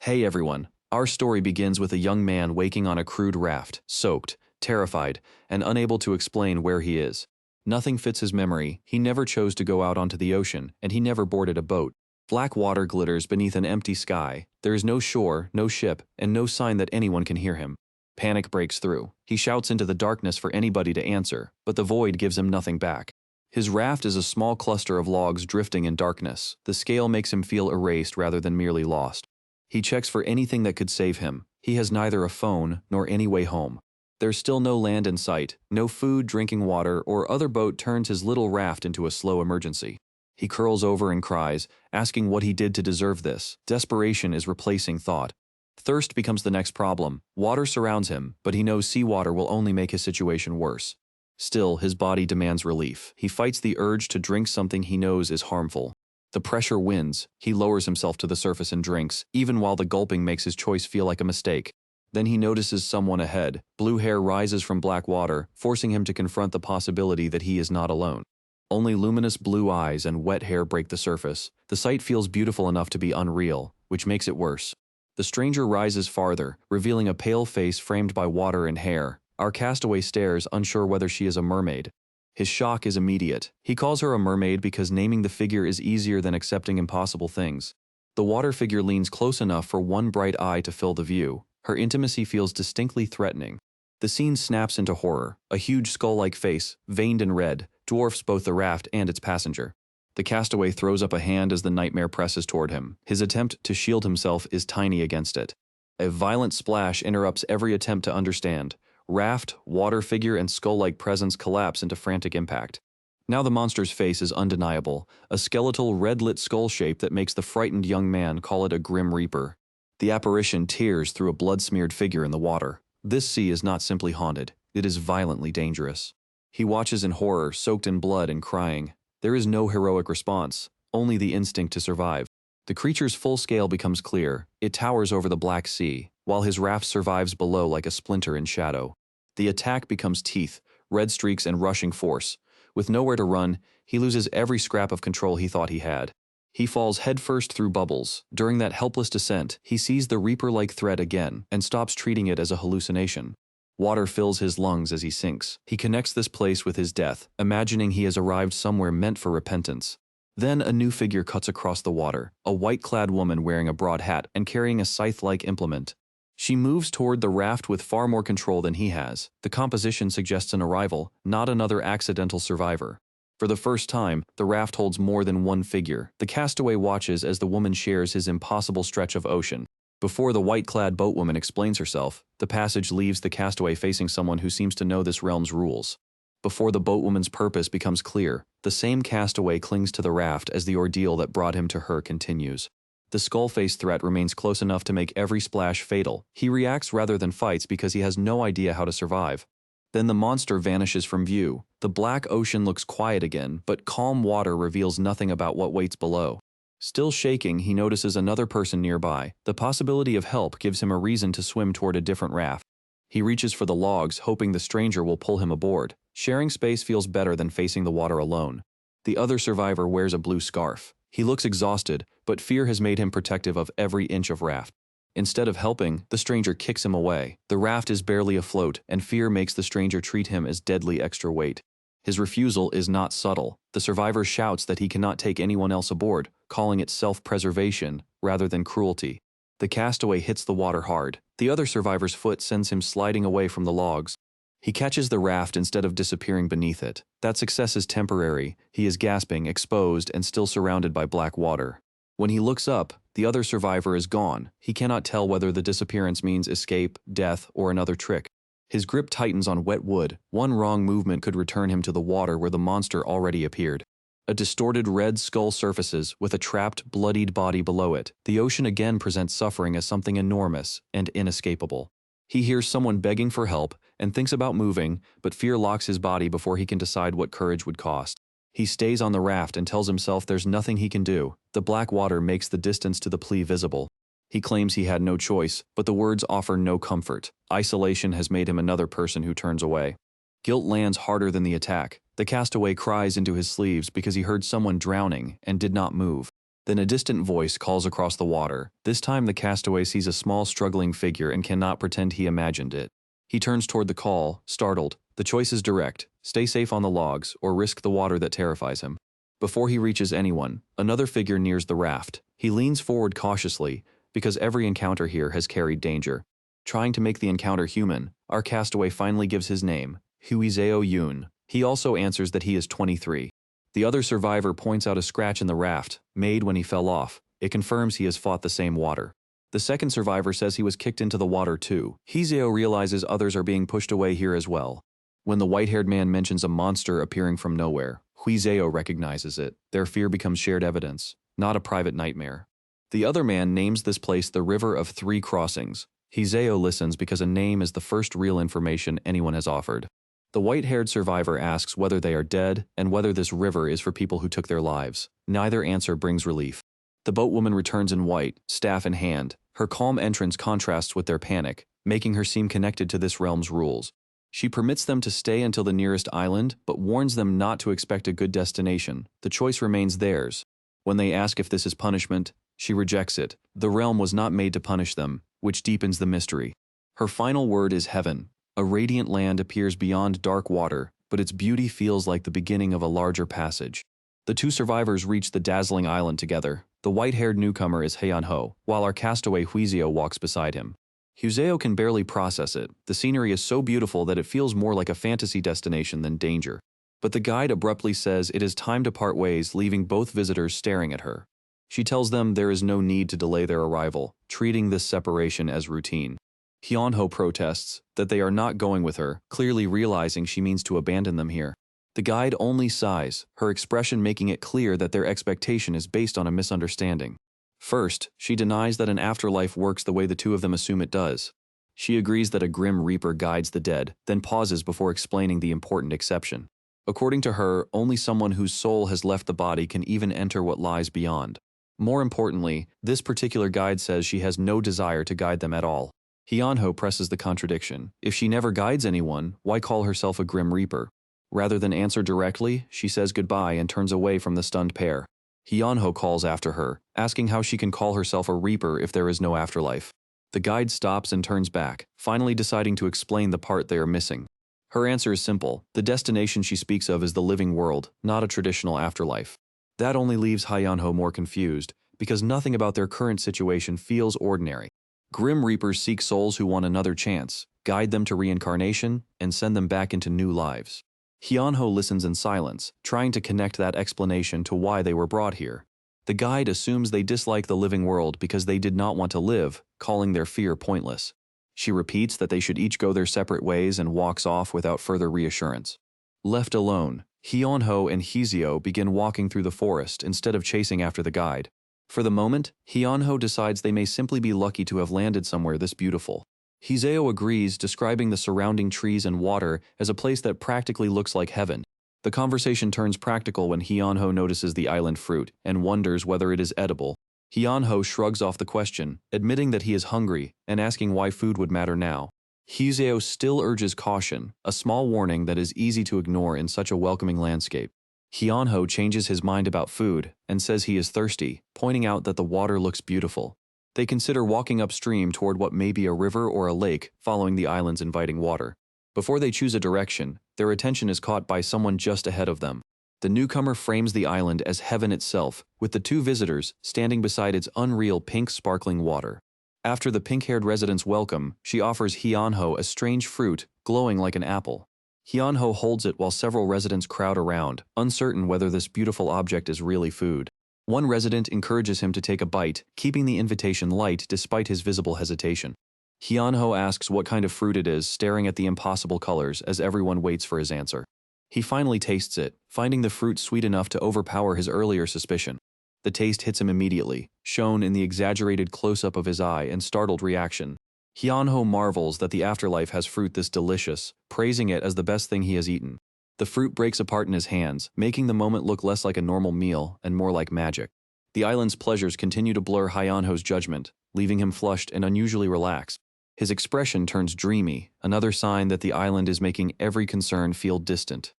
Hey everyone, our story begins with a young man waking on a crude raft, soaked, terrified, and unable to explain where he is. Nothing fits his memory, he never chose to go out onto the ocean, and he never boarded a boat. Black water glitters beneath an empty sky, there is no shore, no ship, and no sign that anyone can hear him. Panic breaks through. He shouts into the darkness for anybody to answer, but the void gives him nothing back. His raft is a small cluster of logs drifting in darkness. The scale makes him feel erased rather than merely lost. He checks for anything that could save him. He has neither a phone nor any way home. There's still no land in sight, no food, drinking water, or other boat turns his little raft into a slow emergency. He curls over and cries, asking what he did to deserve this. Desperation is replacing thought. Thirst becomes the next problem. Water surrounds him, but he knows seawater will only make his situation worse. Still, his body demands relief. He fights the urge to drink something he knows is harmful. The pressure wins. He lowers himself to the surface and drinks, even while the gulping makes his choice feel like a mistake. Then he notices someone ahead. Blue hair rises from black water, forcing him to confront the possibility that he is not alone. Only luminous blue eyes and wet hair break the surface. The sight feels beautiful enough to be unreal, which makes it worse. The stranger rises farther, revealing a pale face framed by water and hair. Our castaway stares, unsure whether she is a mermaid. His shock is immediate. He calls her a mermaid because naming the figure is easier than accepting impossible things. The water figure leans close enough for one bright eye to fill the view. Her intimacy feels distinctly threatening. The scene snaps into horror. A huge skull-like face, veined and red, dwarfs both the raft and its passenger. The castaway throws up a hand as the nightmare presses toward him. His attempt to shield himself is tiny against it. A violent splash interrupts every attempt to understand. Raft, water figure, and skull-like presence collapse into frantic impact. Now the monster's face is undeniable, a skeletal red-lit skull shape that makes the frightened young man call it a grim reaper. The apparition tears through a blood-smeared figure in the water. This sea is not simply haunted, it is violently dangerous. He watches in horror, soaked in blood and crying. There is no heroic response, only the instinct to survive. The creature's full scale becomes clear. It towers over the Black Sea, while his raft survives below like a splinter in shadow. The attack becomes teeth, red streaks, and rushing force. With nowhere to run, he loses every scrap of control he thought he had. He falls headfirst through bubbles. During that helpless descent, he sees the Reaper-like threat again and stops treating it as a hallucination. Water fills his lungs as he sinks. He connects this place with his death, imagining he has arrived somewhere meant for repentance. Then a new figure cuts across the water, a white-clad woman wearing a broad hat and carrying a scythe-like implement. She moves toward the raft with far more control than he has. The composition suggests an arrival, not another accidental survivor. For the first time, the raft holds more than one figure. The castaway watches as the woman shares his impossible stretch of ocean. Before the white-clad boatwoman explains herself, the passage leaves the castaway facing someone who seems to know this realm's rules. Before the boatwoman's purpose becomes clear, the same castaway clings to the raft as the ordeal that brought him to her continues. The skull-face threat remains close enough to make every splash fatal. He reacts rather than fights because he has no idea how to survive. Then the monster vanishes from view. The black ocean looks quiet again, but calm water reveals nothing about what waits below. Still shaking, he notices another person nearby. The possibility of help gives him a reason to swim toward a different raft. He reaches for the logs, hoping the stranger will pull him aboard. Sharing space feels better than facing the water alone. The other survivor wears a blue scarf. He looks exhausted, but fear has made him protective of every inch of raft. Instead of helping, the stranger kicks him away. The raft is barely afloat, and fear makes the stranger treat him as deadly extra weight. His refusal is not subtle. The survivor shouts that he cannot take anyone else aboard, calling it self-preservation rather than cruelty. The castaway hits the water hard. The other survivor's foot sends him sliding away from the logs. He catches the raft instead of disappearing beneath it. That success is temporary. He is gasping, exposed, and still surrounded by black water. When he looks up, the other survivor is gone. He cannot tell whether the disappearance means escape, death, or another trick. His grip tightens on wet wood. One wrong movement could return him to the water where the monster already appeared. A distorted red skull surfaces, with a trapped, bloodied body below it. The ocean again presents suffering as something enormous and inescapable. He hears someone begging for help and thinks about moving, but fear locks his body before he can decide what courage would cost. He stays on the raft and tells himself there's nothing he can do. The black water makes the distance to the plea visible. He claims he had no choice, but the words offer no comfort. Isolation has made him another person who turns away. Guilt lands harder than the attack. The castaway cries into his sleeves because he heard someone drowning and did not move. Then a distant voice calls across the water. This time the castaway sees a small struggling figure and cannot pretend he imagined it. He turns toward the call, startled. The choice is direct: stay safe on the logs or risk the water that terrifies him. Before he reaches anyone, another figure nears the raft. He leans forward cautiously, because every encounter here has carried danger. Trying to make the encounter human, our castaway finally gives his name, Huizeo Yoon. He also answers that he is 23. The other survivor points out a scratch in the raft, made when he fell off. It confirms he has fought the same water. The second survivor says he was kicked into the water too. Huizeo realizes others are being pushed away here as well. When the white-haired man mentions a monster appearing from nowhere, Huizeo recognizes it. Their fear becomes shared evidence, not a private nightmare. The other man names this place the River of Three Crossings. Huizeo listens because a name is the first real information anyone has offered. The white-haired survivor asks whether they are dead and whether this river is for people who took their lives. Neither answer brings relief. The boatwoman returns in white, staff in hand. Her calm entrance contrasts with their panic, making her seem connected to this realm's rules. She permits them to stay until the nearest island, but warns them not to expect a good destination. The choice remains theirs. When they ask if this is punishment, she rejects it. The realm was not made to punish them, which deepens the mystery. Her final word is heaven. A radiant land appears beyond dark water, but its beauty feels like the beginning of a larger passage. The two survivors reach the dazzling island together. The white-haired newcomer is Heian-ho, while our castaway Huizeo walks beside him. Huizeo can barely process it. The scenery is so beautiful that it feels more like a fantasy destination than danger. But the guide abruptly says it is time to part ways, leaving both visitors staring at her. She tells them there is no need to delay their arrival, treating this separation as routine. Heian-ho protests that they are not going with her, clearly realizing she means to abandon them here. The guide only sighs, her expression making it clear that their expectation is based on a misunderstanding. First, she denies that an afterlife works the way the two of them assume it does. She agrees that a grim reaper guides the dead, then pauses before explaining the important exception. According to her, only someone whose soul has left the body can even enter what lies beyond. More importantly, this particular guide says she has no desire to guide them at all. Heian-ho presses the contradiction. If she never guides anyone, why call herself a Grim Reaper? Rather than answer directly, she says goodbye and turns away from the stunned pair. Heian-ho calls after her, asking how she can call herself a Reaper if there is no afterlife. The guide stops and turns back, finally deciding to explain the part they are missing. Her answer is simple. The destination she speaks of is the living world, not a traditional afterlife. That only leaves Heian-ho more confused, because nothing about their current situation feels ordinary. Grim Reapers seek souls who want another chance, guide them to reincarnation, and send them back into new lives. Heian-ho listens in silence, trying to connect that explanation to why they were brought here. The guide assumes they dislike the living world because they did not want to live, calling their fear pointless. She repeats that they should each go their separate ways and walks off without further reassurance. Left alone, Heian-ho and Huizeo begin walking through the forest instead of chasing after the guide. For the moment, Heian-ho decides they may simply be lucky to have landed somewhere this beautiful. Huizeo agrees, describing the surrounding trees and water as a place that practically looks like heaven. The conversation turns practical when Heian-ho notices the island fruit and wonders whether it is edible. Heian-ho shrugs off the question, admitting that he is hungry and asking why food would matter now. Huizeo still urges caution, a small warning that is easy to ignore in such a welcoming landscape. Heian-ho changes his mind about food and says he is thirsty, pointing out that the water looks beautiful. They consider walking upstream toward what may be a river or a lake, following the island's inviting water. Before they choose a direction, their attention is caught by someone just ahead of them. The newcomer frames the island as heaven itself, with the two visitors standing beside its unreal pink sparkling water. After the pink-haired residents welcome, she offers Heian-ho a strange fruit, glowing like an apple. Heian-ho holds it while several residents crowd around, uncertain whether this beautiful object is really food. One resident encourages him to take a bite, keeping the invitation light despite his visible hesitation. Heian-ho asks what kind of fruit it is, staring at the impossible colors as everyone waits for his answer. He finally tastes it, finding the fruit sweet enough to overpower his earlier suspicion. The taste hits him immediately, shown in the exaggerated close-up of his eye and startled reaction. Heian-ho marvels that the afterlife has fruit this delicious, praising it as the best thing he has eaten. The fruit breaks apart in his hands, making the moment look less like a normal meal and more like magic. The island's pleasures continue to blur Heian-ho's judgment, leaving him flushed and unusually relaxed. His expression turns dreamy, another sign that the island is making every concern feel distant.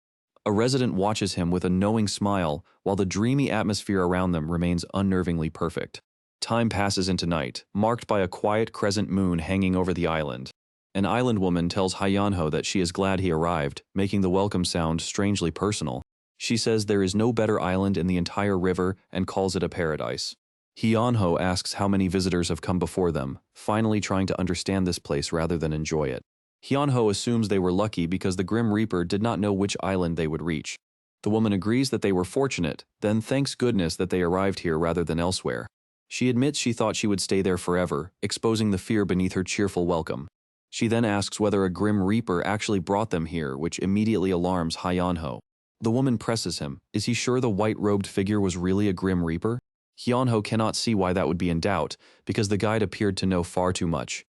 A resident watches him with a knowing smile, while the dreamy atmosphere around them remains unnervingly perfect. Time passes into night, marked by a quiet crescent moon hanging over the island. An island woman tells Hyanho that she is glad he arrived, making the welcome sound strangely personal. She says there is no better island in the entire river and calls it a paradise. Hyanho asks how many visitors have come before them, finally trying to understand this place rather than enjoy it. Hyanho assumes they were lucky because the Grim Reaper did not know which island they would reach. The woman agrees that they were fortunate, then thanks goodness that they arrived here rather than elsewhere. She admits she thought she would stay there forever, exposing the fear beneath her cheerful welcome. She then asks whether a Grim Reaper actually brought them here, which immediately alarms Hyanho. The woman presses him. Is he sure the white-robed figure was really a Grim Reaper? Hyanho cannot see why that would be in doubt, because the guide appeared to know far too much.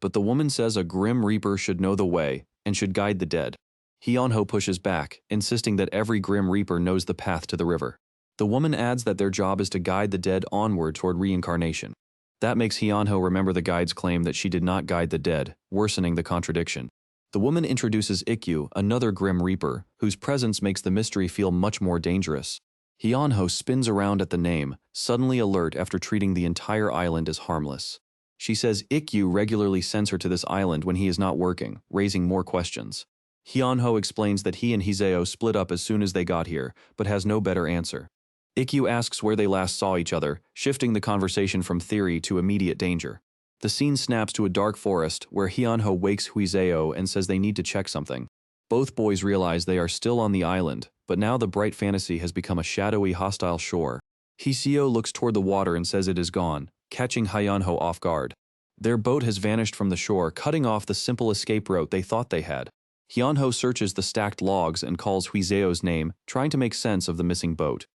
But the woman says a Grim Reaper should know the way, and should guide the dead. Hyanho pushes back, insisting that every Grim Reaper knows the path to the river. The woman adds that their job is to guide the dead onward toward reincarnation. That makes Hyanho remember the guide's claim that she did not guide the dead, worsening the contradiction. The woman introduces Ikkyu, another Grim Reaper, whose presence makes the mystery feel much more dangerous. Hyanho spins around at the name, suddenly alert after treating the entire island as harmless. She says Ikkyu regularly sends her to this island when he is not working, raising more questions. Hyanho explains that he and Hiseo split up as soon as they got here, but has no better answer. Ikkyu asks where they last saw each other, shifting the conversation from theory to immediate danger. The scene snaps to a dark forest where Hyanho wakes Hiseo and says they need to check something. Both boys realize they are still on the island, but now the bright fantasy has become a shadowy, hostile shore. Hiseo looks toward the water and says it is gone, catching Hyanho off guard. Their boat has vanished from the shore, cutting off the simple escape route they thought they had. Hyanho searches the stacked logs and calls Hiseo's name, trying to make sense of the missing boat.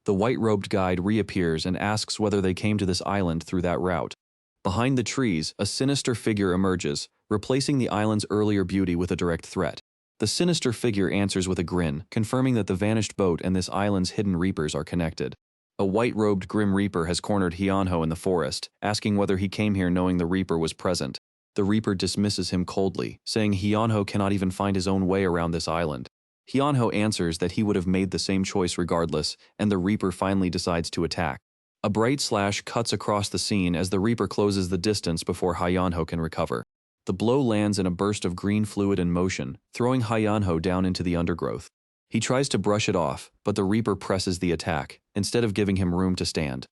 The white-robed guide reappears and asks whether they came to this island through that route. Behind the trees, a sinister figure emerges, replacing the island's earlier beauty with a direct threat. The sinister figure answers with a grin, confirming that the vanished boat and this island's hidden reapers are connected. A white-robed Grim Reaper has cornered Hyanho in the forest, asking whether he came here knowing the Reaper was present. The Reaper dismisses him coldly, saying Hyanho cannot even find his own way around this island. Hyanho answers that he would have made the same choice regardless, and the Reaper finally decides to attack. A bright slash cuts across the scene as the Reaper closes the distance before Hyanho can recover. The blow lands in a burst of green fluid in motion, throwing Hyanho down into the undergrowth. He tries to brush it off, but the Reaper presses the attack, instead of giving him room to stand.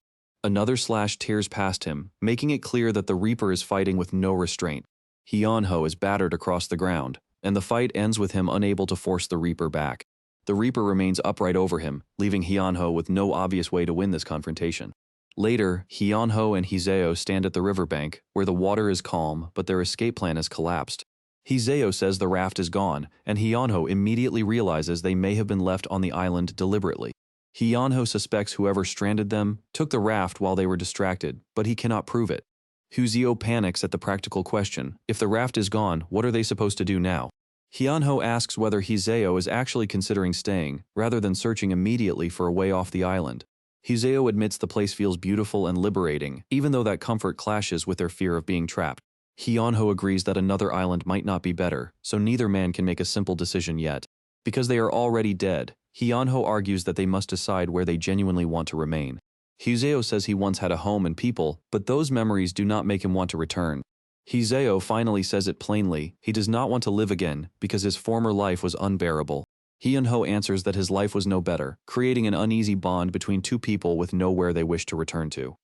Another slash tears past him, making it clear that the Reaper is fighting with no restraint. Hyanho is battered across the ground, and the fight ends with him unable to force the Reaper back. The Reaper remains upright over him, leaving Hyanho with no obvious way to win this confrontation. Later, Hyanho and Hiseo stand at the riverbank, where the water is calm, but their escape plan has collapsed. Hiseo says the raft is gone, and Hyanho immediately realizes they may have been left on the island deliberately. Hyanho suspects whoever stranded them took the raft while they were distracted, but he cannot prove it. Hiseo panics at the practical question, if the raft is gone, what are they supposed to do now? Hyanho asks whether Hiseo is actually considering staying, rather than searching immediately for a way off the island. Hiseo admits the place feels beautiful and liberating, even though that comfort clashes with their fear of being trapped. Hyanho agrees that another island might not be better, so neither man can make a simple decision yet. Because they are already dead, Hyanho argues that they must decide where they genuinely want to remain. Hiseo says he once had a home and people, but those memories do not make him want to return. Hiseo finally says it plainly, he does not want to live again because his former life was unbearable. Hyanho answers that his life was no better, creating an uneasy bond between two people with nowhere they wish to return to.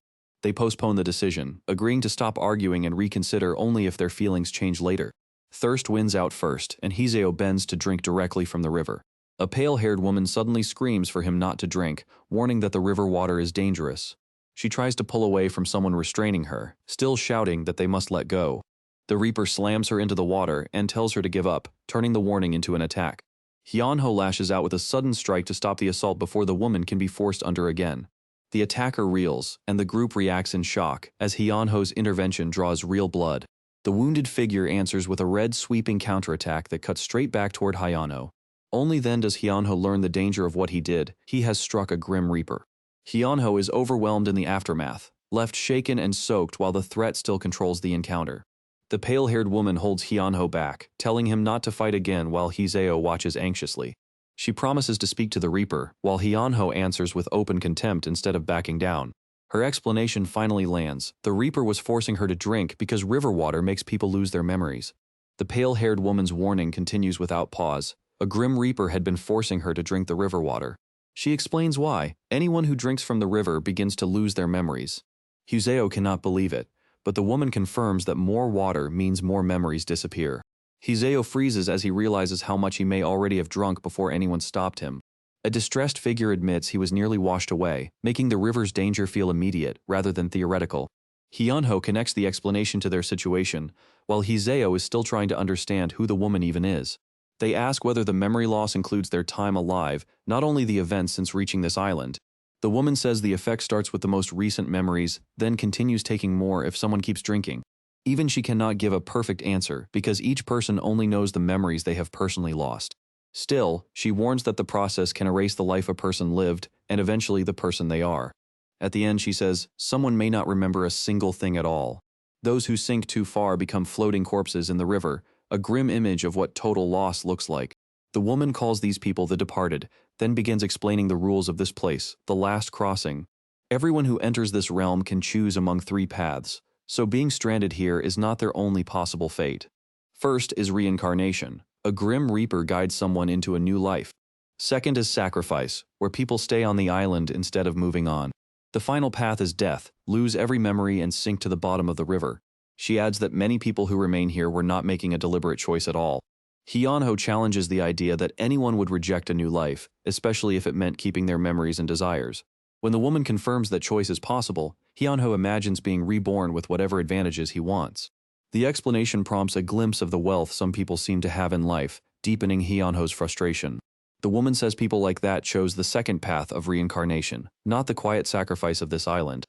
They postpone the decision, agreeing to stop arguing and reconsider only if their feelings change later. Thirst wins out first, and Hiseo bends to drink directly from the river. A pale-haired woman suddenly screams for him not to drink, warning that the river water is dangerous. She tries to pull away from someone restraining her, still shouting that they must let go. The Reaper slams her into the water and tells her to give up, turning the warning into an attack. Hyanho lashes out with a sudden strike to stop the assault before the woman can be forced under again. The attacker reels, and the group reacts in shock, as Hyanho's intervention draws real blood. The wounded figure answers with a red sweeping counterattack that cuts straight back toward Hyanho. Only then does Hyanho learn the danger of what he did. He has struck a Grim Reaper. Hyanho is overwhelmed in the aftermath, left shaken and soaked while the threat still controls the encounter. The pale-haired woman holds Hyanho back, telling him not to fight again while Hiseo watches anxiously. She promises to speak to the Reaper, while Hyunho answers with open contempt instead of backing down. Her explanation finally lands. The Reaper was forcing her to drink because river water makes people lose their memories. The pale-haired woman's warning continues without pause. A grim Reaper had been forcing her to drink the river water. She explains why. Anyone who drinks from the river begins to lose their memories. Huseo cannot believe it, but the woman confirms that more water means more memories disappear. Huseo freezes as he realizes how much he may already have drunk before anyone stopped him. A distressed figure admits he was nearly washed away, making the river's danger feel immediate rather than theoretical. Hyunho connects the explanation to their situation, while Huseo is still trying to understand who the woman even is. They ask whether the memory loss includes their time alive, not only the events since reaching this island. The woman says the effect starts with the most recent memories, then continues taking more if someone keeps drinking. Even she cannot give a perfect answer because each person only knows the memories they have personally lost. Still, she warns that the process can erase the life a person lived and eventually the person they are. At the end she says, someone may not remember a single thing at all. Those who sink too far become floating corpses in the river, a grim image of what total loss looks like. The woman calls these people the departed, then begins explaining the rules of this place, the last crossing. Everyone who enters this realm can choose among 3 paths, so being stranded here is not their only possible fate. First is reincarnation. A grim reaper guides someone into a new life. Second is sacrifice, where people stay on the island instead of moving on. The final path is death, lose every memory and sink to the bottom of the river. She adds that many people who remain here were not making a deliberate choice at all. Hyunho challenges the idea that anyone would reject a new life, especially if it meant keeping their memories and desires. When the woman confirms that choice is possible, Hyunho imagines being reborn with whatever advantages he wants. The explanation prompts a glimpse of the wealth some people seem to have in life, deepening Hyunho's frustration. The woman says people like that chose the second path of reincarnation, not the quiet sacrifice of this island.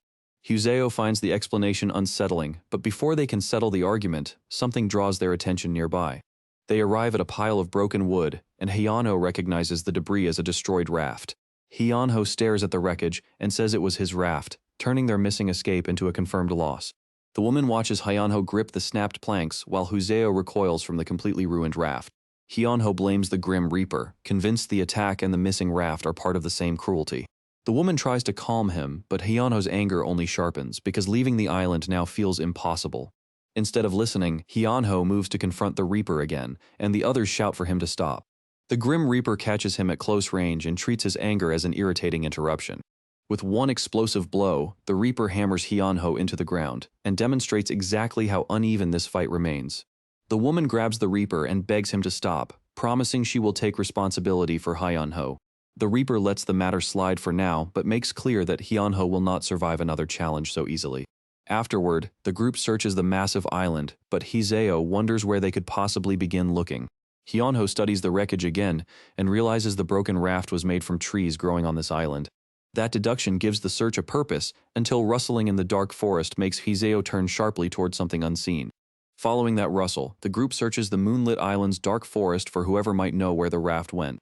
Huseo finds the explanation unsettling, but before they can settle the argument, something draws their attention nearby. They arrive at a pile of broken wood, and Hyunho recognizes the debris as a destroyed raft. Hyunho stares at the wreckage and says it was his raft, turning their missing escape into a confirmed loss. The woman watches Hyunho grip the snapped planks while Huseo recoils from the completely ruined raft. Hyunho blames the Grim Reaper, convinced the attack and the missing raft are part of the same cruelty. The woman tries to calm him, but Hyunho's anger only sharpens because leaving the island now feels impossible. Instead of listening, Hyunho moves to confront the Reaper again, and the others shout for him to stop. The Grim Reaper catches him at close range and treats his anger as an irritating interruption. With one explosive blow, the Reaper hammers Hyunho into the ground and demonstrates exactly how uneven this fight remains. The woman grabs the Reaper and begs him to stop, promising she will take responsibility for Hyunho. The Reaper lets the matter slide for now, but makes clear that Hyunho will not survive another challenge so easily. Afterward, the group searches the massive island, but Huseo wonders where they could possibly begin looking. Hyunho studies the wreckage again and realizes the broken raft was made from trees growing on this island. That deduction gives the search a purpose until rustling in the dark forest makes Huseo turn sharply toward something unseen. Following that rustle, the group searches the moonlit island's dark forest for whoever might know where the raft went.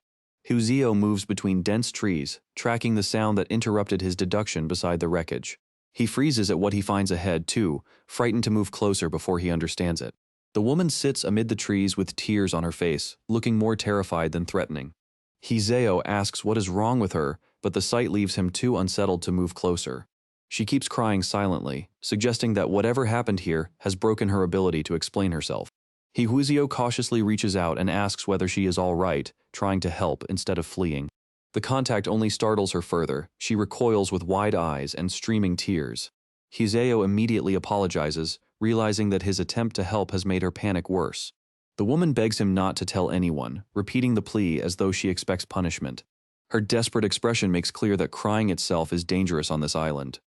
Huseo moves between dense trees, tracking the sound that interrupted his deduction beside the wreckage. He freezes at what he finds ahead, too, frightened to move closer before he understands it. The woman sits amid the trees with tears on her face, looking more terrified than threatening. Huseo asks what is wrong with her, but the sight leaves him too unsettled to move closer. She keeps crying silently, suggesting that whatever happened here has broken her ability to explain herself. Huseo cautiously reaches out and asks whether she is all right, trying to help instead of fleeing. The contact only startles her further. She recoils with wide eyes and streaming tears. Huseo immediately apologizes, realizing that his attempt to help has made her panic worse. The woman begs him not to tell anyone, repeating the plea as though she expects punishment. Her desperate expression makes clear that crying itself is dangerous on this island.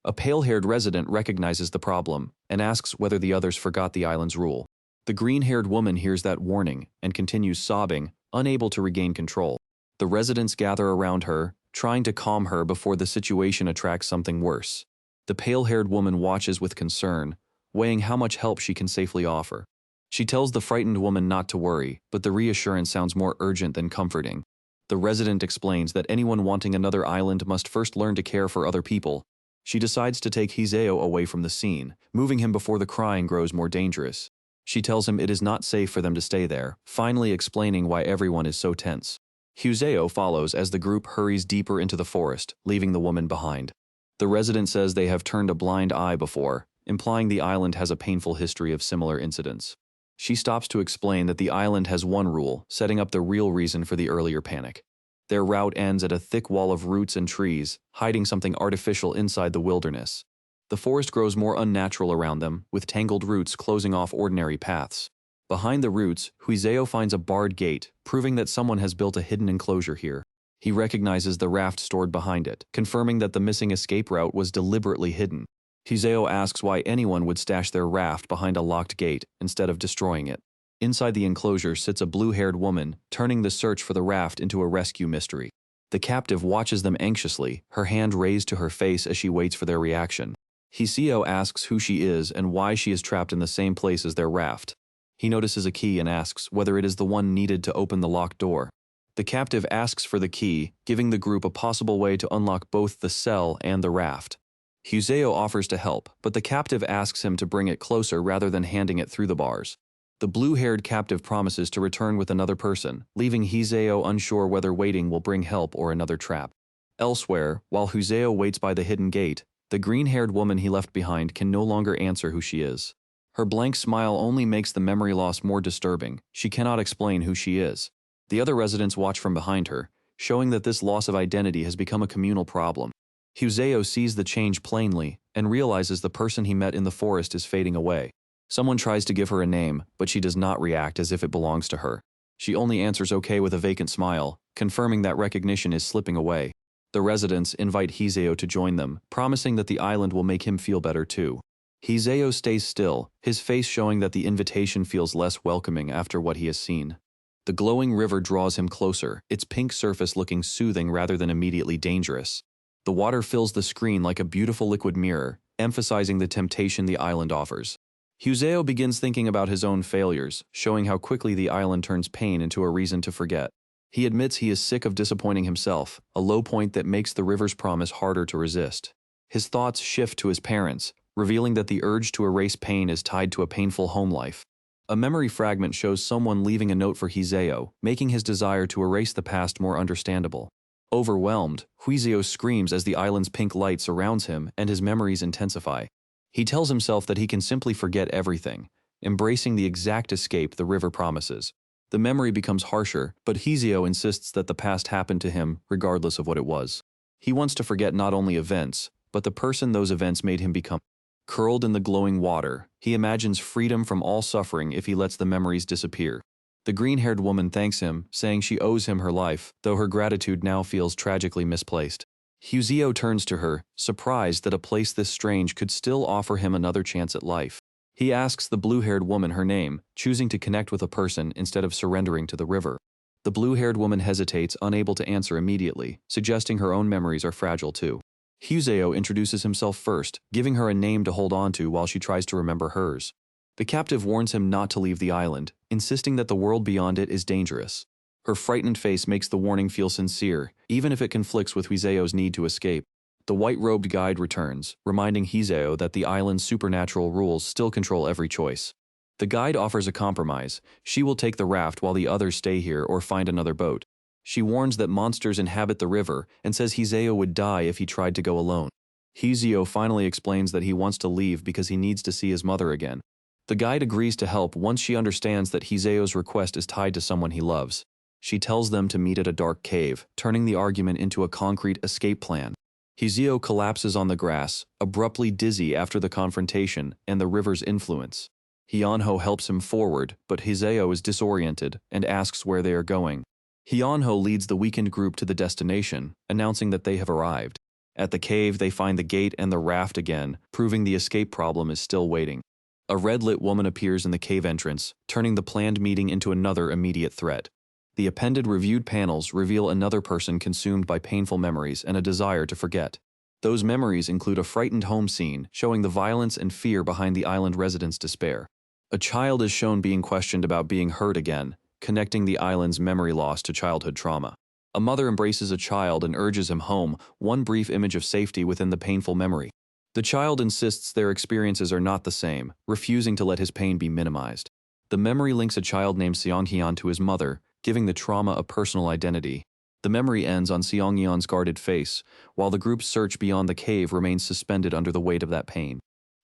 A pale-haired resident recognizes the problem and asks whether the others forgot the island's rule. The green-haired woman hears that warning and continues sobbing, unable to regain control. The residents gather around her, trying to calm her before the situation attracts something worse. The pale-haired woman watches with concern, weighing how much help she can safely offer. She tells the frightened woman not to worry, but the reassurance sounds more urgent than comforting. The resident explains that anyone wanting another island must first learn to care for other people. She decides to take Huseo away from the scene, moving him before the crying grows more dangerous. She tells him it is not safe for them to stay there, finally explaining why everyone is so tense. Huseo follows as the group hurries deeper into the forest, leaving the woman behind. The resident says they have turned a blind eye before, implying the island has a painful history of similar incidents. She stops to explain that the island has one rule, setting up the real reason for the earlier panic. Their route ends at a thick wall of roots and trees, hiding something artificial inside the wilderness. The forest grows more unnatural around them, with tangled roots closing off ordinary paths. Behind the roots, Huizeo finds a barred gate, proving that someone has built a hidden enclosure here. He recognizes the raft stored behind it, confirming that the missing escape route was deliberately hidden. Huizeo asks why anyone would stash their raft behind a locked gate instead of destroying it. Inside the enclosure sits a blue-haired woman, turning the search for the raft into a rescue mystery. The captive watches them anxiously, her hand raised to her face as she waits for their reaction. Hiseo asks who she is and why she is trapped in the same place as their raft. He notices a key and asks whether it is the one needed to open the locked door. The captive asks for the key, giving the group a possible way to unlock both the cell and the raft. Huizeo offers to help, but the captive asks him to bring it closer rather than handing it through the bars. The blue-haired captive promises to return with another person, leaving Huizeo unsure whether waiting will bring help or another trap. Elsewhere, while Huizeo waits by the hidden gate, the green-haired woman he left behind can no longer answer who she is. Her blank smile only makes the memory loss more disturbing. She cannot explain who she is. The other residents watch from behind her, showing that this loss of identity has become a communal problem. Huizeo sees the change plainly and realizes the person he met in the forest is fading away. Someone tries to give her a name, but she does not react as if it belongs to her. She only answers okay with a vacant smile, confirming that recognition is slipping away. The residents invite Huizeo to join them, promising that the island will make him feel better too. Huizeo stays still, his face showing that the invitation feels less welcoming after what he has seen. The glowing river draws him closer, its pink surface looking soothing rather than immediately dangerous. The water fills the screen like a beautiful liquid mirror, emphasizing the temptation the island offers. Huizeo begins thinking about his own failures, showing how quickly the island turns pain into a reason to forget. He admits he is sick of disappointing himself, a low point that makes the river's promise harder to resist. His thoughts shift to his parents, revealing that the urge to erase pain is tied to a painful home life. A memory fragment shows someone leaving a note for Huizeo, making his desire to erase the past more understandable. Overwhelmed, Huizeo screams as the island's pink light surrounds him and his memories intensify. He tells himself that he can simply forget everything, embracing the exact escape the river promises. The memory becomes harsher, but Huizeo insists that the past happened to him regardless of what it was. He wants to forget not only events, but the person those events made him become. Curled in the glowing water, he imagines freedom from all suffering if he lets the memories disappear. The green-haired woman thanks him, saying she owes him her life, though her gratitude now feels tragically misplaced. Huizeo turns to her, surprised that a place this strange could still offer him another chance at life. He asks the blue-haired woman her name, choosing to connect with a person instead of surrendering to the river. The blue-haired woman hesitates, unable to answer immediately, suggesting her own memories are fragile too. Huizeo introduces himself first, giving her a name to hold on to while she tries to remember hers. The captive warns him not to leave the island, insisting that the world beyond it is dangerous. Her frightened face makes the warning feel sincere, even if it conflicts with Huizeo's need to escape. The white-robed guide returns, reminding Huizeo that the island's supernatural rules still control every choice. The guide offers a compromise. She will take the raft while the others stay here or find another boat. She warns that monsters inhabit the river and says Huizeo would die if he tried to go alone. Huizeo finally explains that he wants to leave because he needs to see his mother again. The guide agrees to help once she understands that Huizeo's request is tied to someone he loves. She tells them to meet at a dark cave, turning the argument into a concrete escape plan. Huizeo collapses on the grass, abruptly dizzy after the confrontation and the river's influence. Hyunho helps him forward, but Huizeo is disoriented and asks where they are going. Hyunho leads the weakened group to the destination, announcing that they have arrived. At the cave, they find the gate and the raft again, proving the escape problem is still waiting. A red-lit woman appears in the cave entrance, turning the planned meeting into another immediate threat. The appended reviewed panels reveal another person consumed by painful memories and a desire to forget. Those memories include a frightened home scene, showing the violence and fear behind the island residents' despair. A child is shown being questioned about being hurt again, connecting the island's memory loss to childhood trauma. A mother embraces a child and urges him home, one brief image of safety within the painful memory. The child insists their experiences are not the same, refusing to let his pain be minimized. The memory links a child named Seonghyun to his mother, giving the trauma a personal identity. The memory ends on Seongyeon's guarded face, while the group's search beyond the cave remains suspended under the weight of that pain.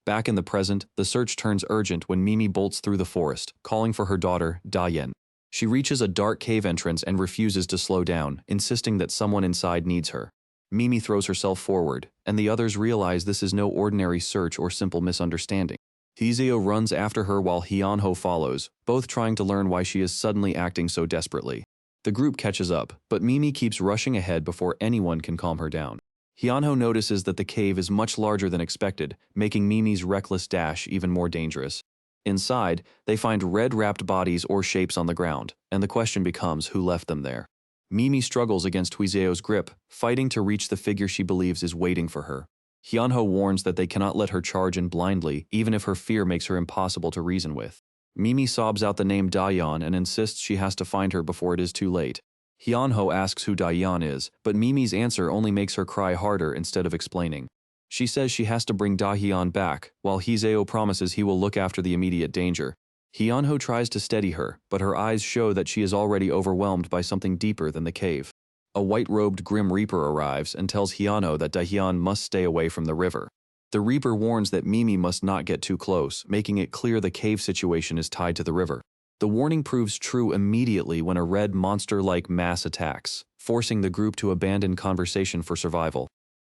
Back in the present, the search turns urgent when Mimi bolts through the forest, calling for her daughter, Da-yen. She reaches a dark cave entrance and refuses to slow down, insisting that someone inside needs her. Mimi throws herself forward, and the others realize this is no ordinary search or simple misunderstanding. Hizeo runs after her while Hyunho follows, both trying to learn why she is suddenly acting so desperately. The group catches up, but Mimi keeps rushing ahead before anyone can calm her down. Hyunho notices that the cave is much larger than expected, making Mimi's reckless dash even more dangerous. Inside, they find red-wrapped bodies or shapes on the ground, and the question becomes who left them there. Mimi struggles against Huizeo's grip, fighting to reach the figure she believes is waiting for her. Hyunho warns that they cannot let her charge in blindly, even if her fear makes her impossible to reason with. Mimi sobs out the name Da-yeon and insists she has to find her before it is too late. Hyunho asks who Da-yeon is, but Mimi's answer only makes her cry harder instead of explaining. She says she has to bring Da-yeon back, while Hizeo promises he will look after the immediate danger. Hyunho tries to steady her, but her eyes show that she is already overwhelmed by something deeper than the cave. A white-robed Grim Reaper arrives and tells Hyunho that Da-yeon must stay away from the river. The Reaper warns that Mimi must not get too close, making it clear the cave situation is tied to the river. The warning proves true immediately when a red monster-like mass attacks, forcing the group to abandon conversation for survival.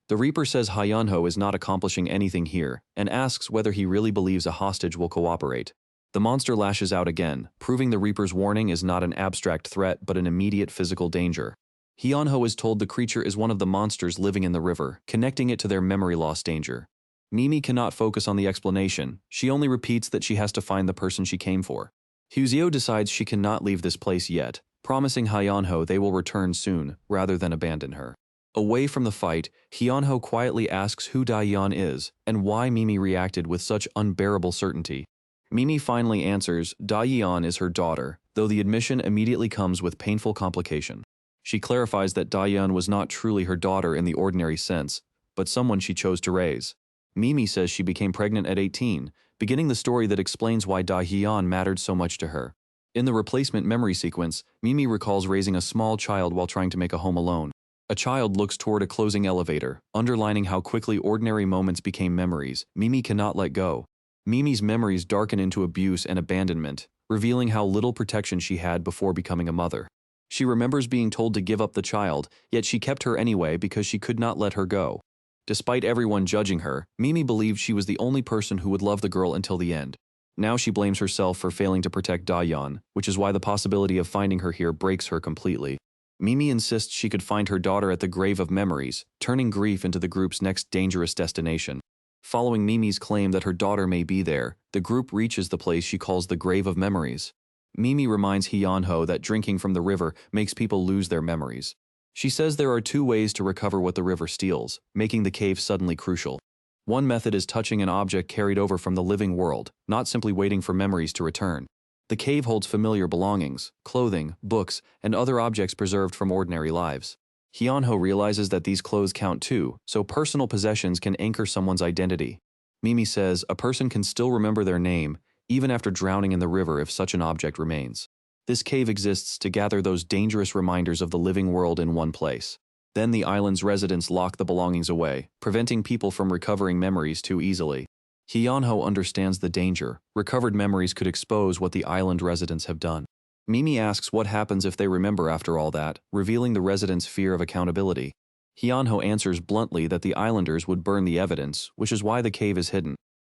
The Reaper says Hyunho is not accomplishing anything here, and asks whether he really believes a hostage will cooperate. The monster lashes out again, proving the Reaper's warning is not an abstract threat but an immediate physical danger. Hyunho is told the creature is one of the monsters living in the river, connecting it to their memory loss danger. Mimi cannot focus on the explanation, she only repeats that she has to find the person she came for. Huzio decides she cannot leave this place yet, promising Hyunho they will return soon, rather than abandon her. Away from the fight, Hyunho quietly asks who Da-yeon is, and why Mimi reacted with such unbearable certainty. Mimi finally answers Da-yeon is her daughter, though the admission immediately comes with painful complication. She clarifies that Da-yeon was not truly her daughter in the ordinary sense, but someone she chose to raise. Mimi says she became pregnant at 18, beginning the story that explains why Da-yeon mattered so much to her. In the replacement memory sequence, Mimi recalls raising a small child while trying to make a home alone. A child looks toward a closing elevator, underlining how quickly ordinary moments became memories Mimi cannot let go. Mimi's memories darken into abuse and abandonment, revealing how little protection she had before becoming a mother. She remembers being told to give up the child, yet she kept her anyway because she could not let her go. Despite everyone judging her, Mimi believed she was the only person who would love the girl until the end. Now she blames herself for failing to protect Da-yeon, which is why the possibility of finding her here breaks her completely. Mimi insists she could find her daughter at the Grave of Memories, turning grief into the group's next dangerous destination. Following Mimi's claim that her daughter may be there, the group reaches the place she calls the Grave of Memories. Mimi reminds Hyunho that drinking from the river makes people lose their memories. She says there are two ways to recover what the river steals, making the cave suddenly crucial. One method is touching an object carried over from the living world, not simply waiting for memories to return. The cave holds familiar belongings, clothing, books, and other objects preserved from ordinary lives. Hyunho realizes that these clothes count too, so personal possessions can anchor someone's identity. Mimi says a person can still remember their name, even after drowning in the river if such an object remains. This cave exists to gather those dangerous reminders of the living world in one place. Then the island's residents lock the belongings away, preventing people from recovering memories too easily. Hyunho understands the danger. Recovered memories could expose what the island residents have done. Mimi asks what happens if they remember after all that, revealing the residents' fear of accountability. Hyunho answers bluntly that the islanders would burn the evidence, which is why the cave is hidden.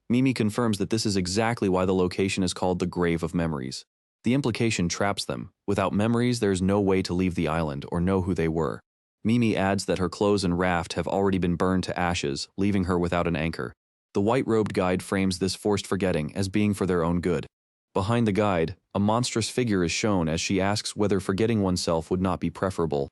Mimi confirms that this is exactly why the location is called the Grave of Memories. The implication traps them. Without memories, there's no way to leave the island or know who they were. Mimi adds that her clothes and raft have already been burned to ashes, leaving her without an anchor. The white-robed guide frames this forced forgetting as being for their own good. Behind the guide, a monstrous figure is shown as she asks whether forgetting oneself would not be preferable.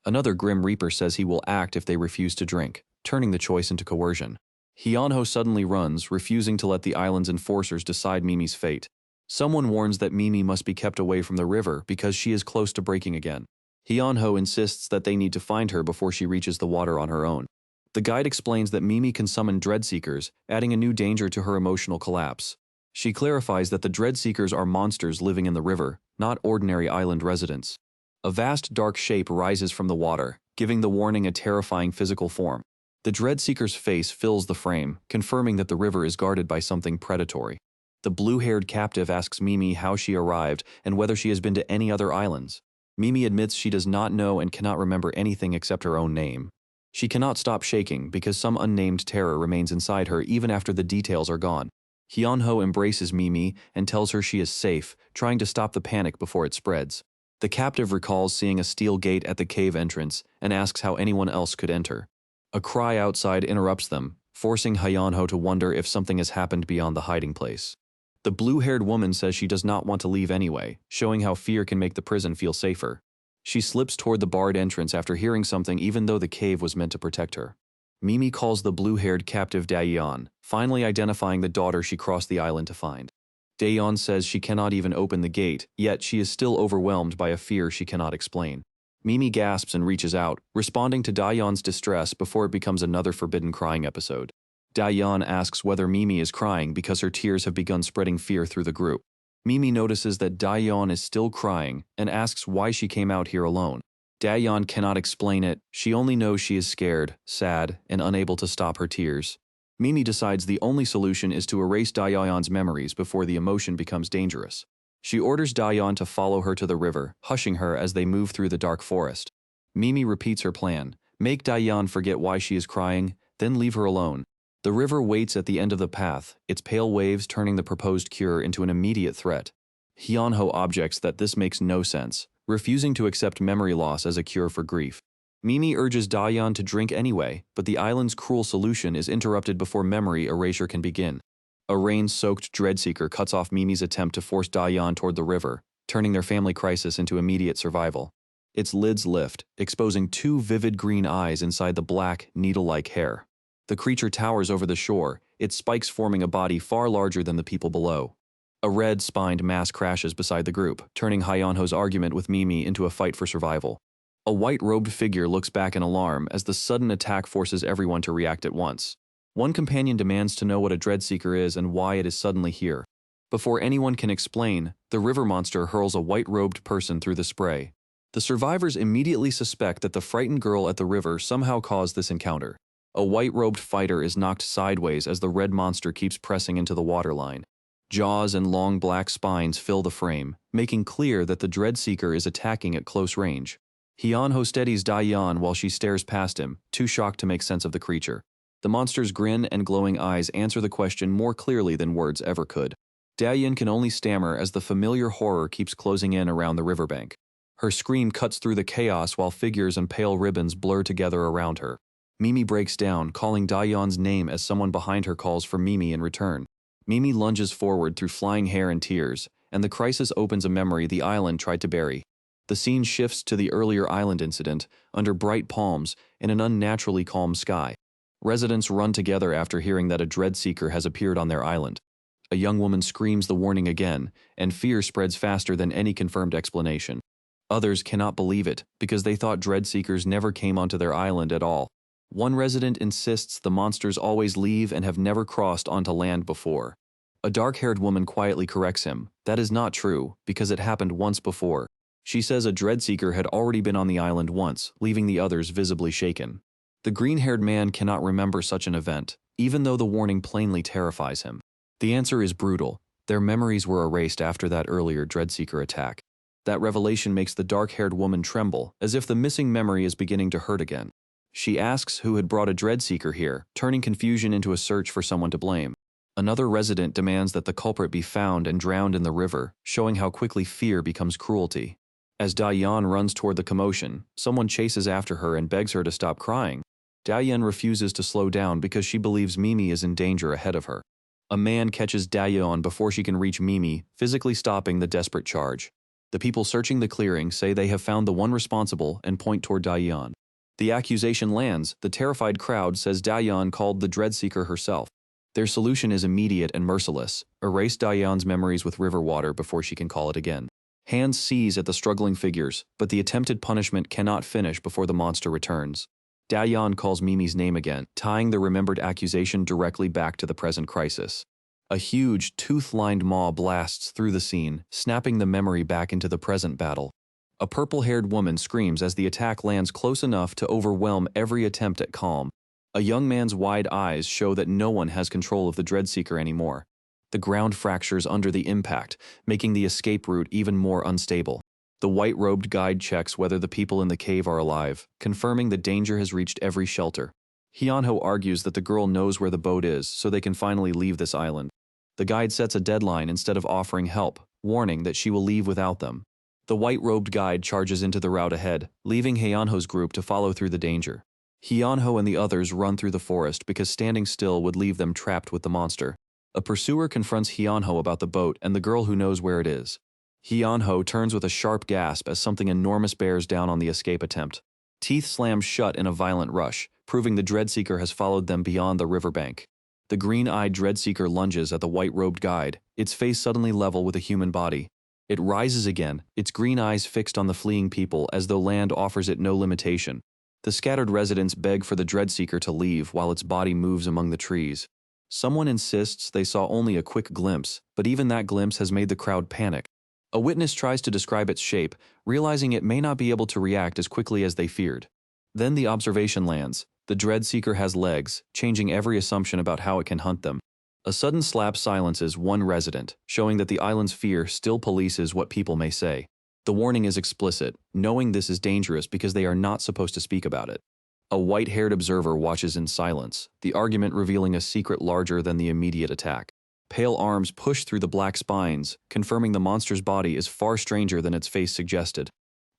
Another Grim Reaper says he will act if they refuse to drink, turning the choice into coercion. Hyunho suddenly runs, refusing to let the island's enforcers decide Mimi's fate. Someone warns that Mimi must be kept away from the river because she is close to breaking again. Hyunho insists that they need to find her before she reaches the water on her own. The guide explains that Mimi can summon Dreadseekers, adding a new danger to her emotional collapse. She clarifies that the Dreadseekers are monsters living in the river, not ordinary island residents. A vast dark shape rises from the water, giving the warning a terrifying physical form. The Dreadseeker's face fills the frame, confirming that the river is guarded by something predatory. The blue-haired captive asks Mimi how she arrived and whether she has been to any other islands. Mimi admits she does not know and cannot remember anything except her own name. She cannot stop shaking because some unnamed terror remains inside her even after the details are gone. Hyunho embraces Mimi and tells her she is safe, trying to stop the panic before it spreads. The captive recalls seeing a steel gate at the cave entrance and asks how anyone else could enter. A cry outside interrupts them, forcing Hyunho to wonder if something has happened beyond the hiding place. The blue-haired woman says she does not want to leave anyway, showing how fear can make the prison feel safer. She slips toward the barred entrance after hearing something even though the cave was meant to protect her. Mimi calls the blue-haired captive Daeyeon, finally identifying the daughter she crossed the island to find. Daeyeon says she cannot even open the gate, yet she is still overwhelmed by a fear she cannot explain. Mimi gasps and reaches out, responding to Daeyeon's distress before it becomes another forbidden crying episode. Daeyeon asks whether Mimi is crying because her tears have begun spreading fear through the group. Mimi notices that Daeyeon is still crying and asks why she came out here alone. Daeyeon cannot explain it, she only knows she is scared, sad, and unable to stop her tears. Mimi decides the only solution is to erase Daeyeon's memories before the emotion becomes dangerous. She orders Daeyeon to follow her to the river, hushing her as they move through the dark forest. Mimi repeats her plan, make Daeyeon forget why she is crying, then leave her alone. The river waits at the end of the path, its pale waves turning the proposed cure into an immediate threat. Hyunho objects that this makes no sense, refusing to accept memory loss as a cure for grief. Mimi urges Daeyeon to drink anyway, but the island's cruel solution is interrupted before memory erasure can begin. A rain-soaked Dreadseeker cuts off Mimi's attempt to force Daeyeon toward the river, turning their family crisis into immediate survival. Its lids lift, exposing two vivid green eyes inside the black, needle-like hair. The creature towers over the shore, its spikes forming a body far larger than the people below. A red-spined mass crashes beside the group, turning Hyunho's argument with Mimi into a fight for survival. A white-robed figure looks back in alarm as the sudden attack forces everyone to react at once. One companion demands to know what a Dreadseeker is and why it is suddenly here. Before anyone can explain, the river monster hurls a white-robed person through the spray. The survivors immediately suspect that the frightened girl at the river somehow caused this encounter. A white-robed fighter is knocked sideways as the red monster keeps pressing into the waterline. Jaws and long black spines fill the frame, making clear that the Dreadseeker is attacking at close range. Hyunho steadies Daeyeon while she stares past him, too shocked to make sense of the creature. The monster's grin and glowing eyes answer the question more clearly than words ever could. Daeyeon can only stammer as the familiar horror keeps closing in around the riverbank. Her scream cuts through the chaos while figures and pale ribbons blur together around her. Mimi breaks down, calling Daeyeon's name as someone behind her calls for Mimi in return. Mimi lunges forward through flying hair and tears, and the crisis opens a memory the island tried to bury. The scene shifts to the earlier island incident, under bright palms in an unnaturally calm sky. Residents run together after hearing that a Dreadseeker has appeared on their island. A young woman screams the warning again, and fear spreads faster than any confirmed explanation. Others cannot believe it, because they thought Dreadseekers never came onto their island at all. One resident insists the monsters always leave and have never crossed onto land before. A dark-haired woman quietly corrects him. That is not true, because it happened once before. She says a Dreadseeker had already been on the island once, leaving the others visibly shaken. The green-haired man cannot remember such an event, even though the warning plainly terrifies him. The answer is brutal. Their memories were erased after that earlier Dreadseeker attack. That revelation makes the dark-haired woman tremble, as if the missing memory is beginning to hurt again. She asks who had brought a Dreadseeker here, turning confusion into a search for someone to blame. Another resident demands that the culprit be found and drowned in the river, showing how quickly fear becomes cruelty. As Daeyeon runs toward the commotion, someone chases after her and begs her to stop crying. Daeyeon refuses to slow down because she believes Mimi is in danger ahead of her. A man catches Daeyeon before she can reach Mimi, physically stopping the desperate charge. The people searching the clearing say they have found the one responsible and point toward Daeyeon. The accusation lands. The terrified crowd says Daeyeon called the Dreadseeker herself. Their solution is immediate and merciless. Erase Daeyeon's memories with river water before she can call it again. Hands seize at the struggling figures, but the attempted punishment cannot finish before the monster returns. Daeyeon calls Mimi's name again, tying the remembered accusation directly back to the present crisis. A huge, tooth-lined maw blasts through the scene, snapping the memory back into the present battle. A purple-haired woman screams as the attack lands close enough to overwhelm every attempt at calm. A young man's wide eyes show that no one has control of the Dreadseeker anymore. The ground fractures under the impact, making the escape route even more unstable. The white-robed guide checks whether the people in the cave are alive, confirming the danger has reached every shelter. Hyunho argues that the girl knows where the boat is, so they can finally leave this island. The guide sets a deadline instead of offering help, warning that she will leave without them. The white-robed guide charges into the route ahead, leaving Hyunho's group to follow through the danger. Hyunho and the others run through the forest because standing still would leave them trapped with the monster. A pursuer confronts Hyunho about the boat and the girl who knows where it is. Hyunho turns with a sharp gasp as something enormous bears down on the escape attempt. Teeth slam shut in a violent rush, proving the Dreadseeker has followed them beyond the riverbank. The green-eyed Dreadseeker lunges at the white-robed guide, its face suddenly level with a human body. It rises again, its green eyes fixed on the fleeing people as though land offers it no limitation. The scattered residents beg for the Dreadseeker to leave while its body moves among the trees. Someone insists they saw only a quick glimpse, but even that glimpse has made the crowd panic. A witness tries to describe its shape, realizing it may not be able to react as quickly as they feared. Then the observation lands. The Dreadseeker has legs, changing every assumption about how it can hunt them. A sudden slap silences one resident, showing that the island's fear still polices what people may say. The warning is explicit, knowing this is dangerous because they are not supposed to speak about it. A white-haired observer watches in silence, the argument revealing a secret larger than the immediate attack. Pale arms push through the black spines, confirming the monster's body is far stranger than its face suggested.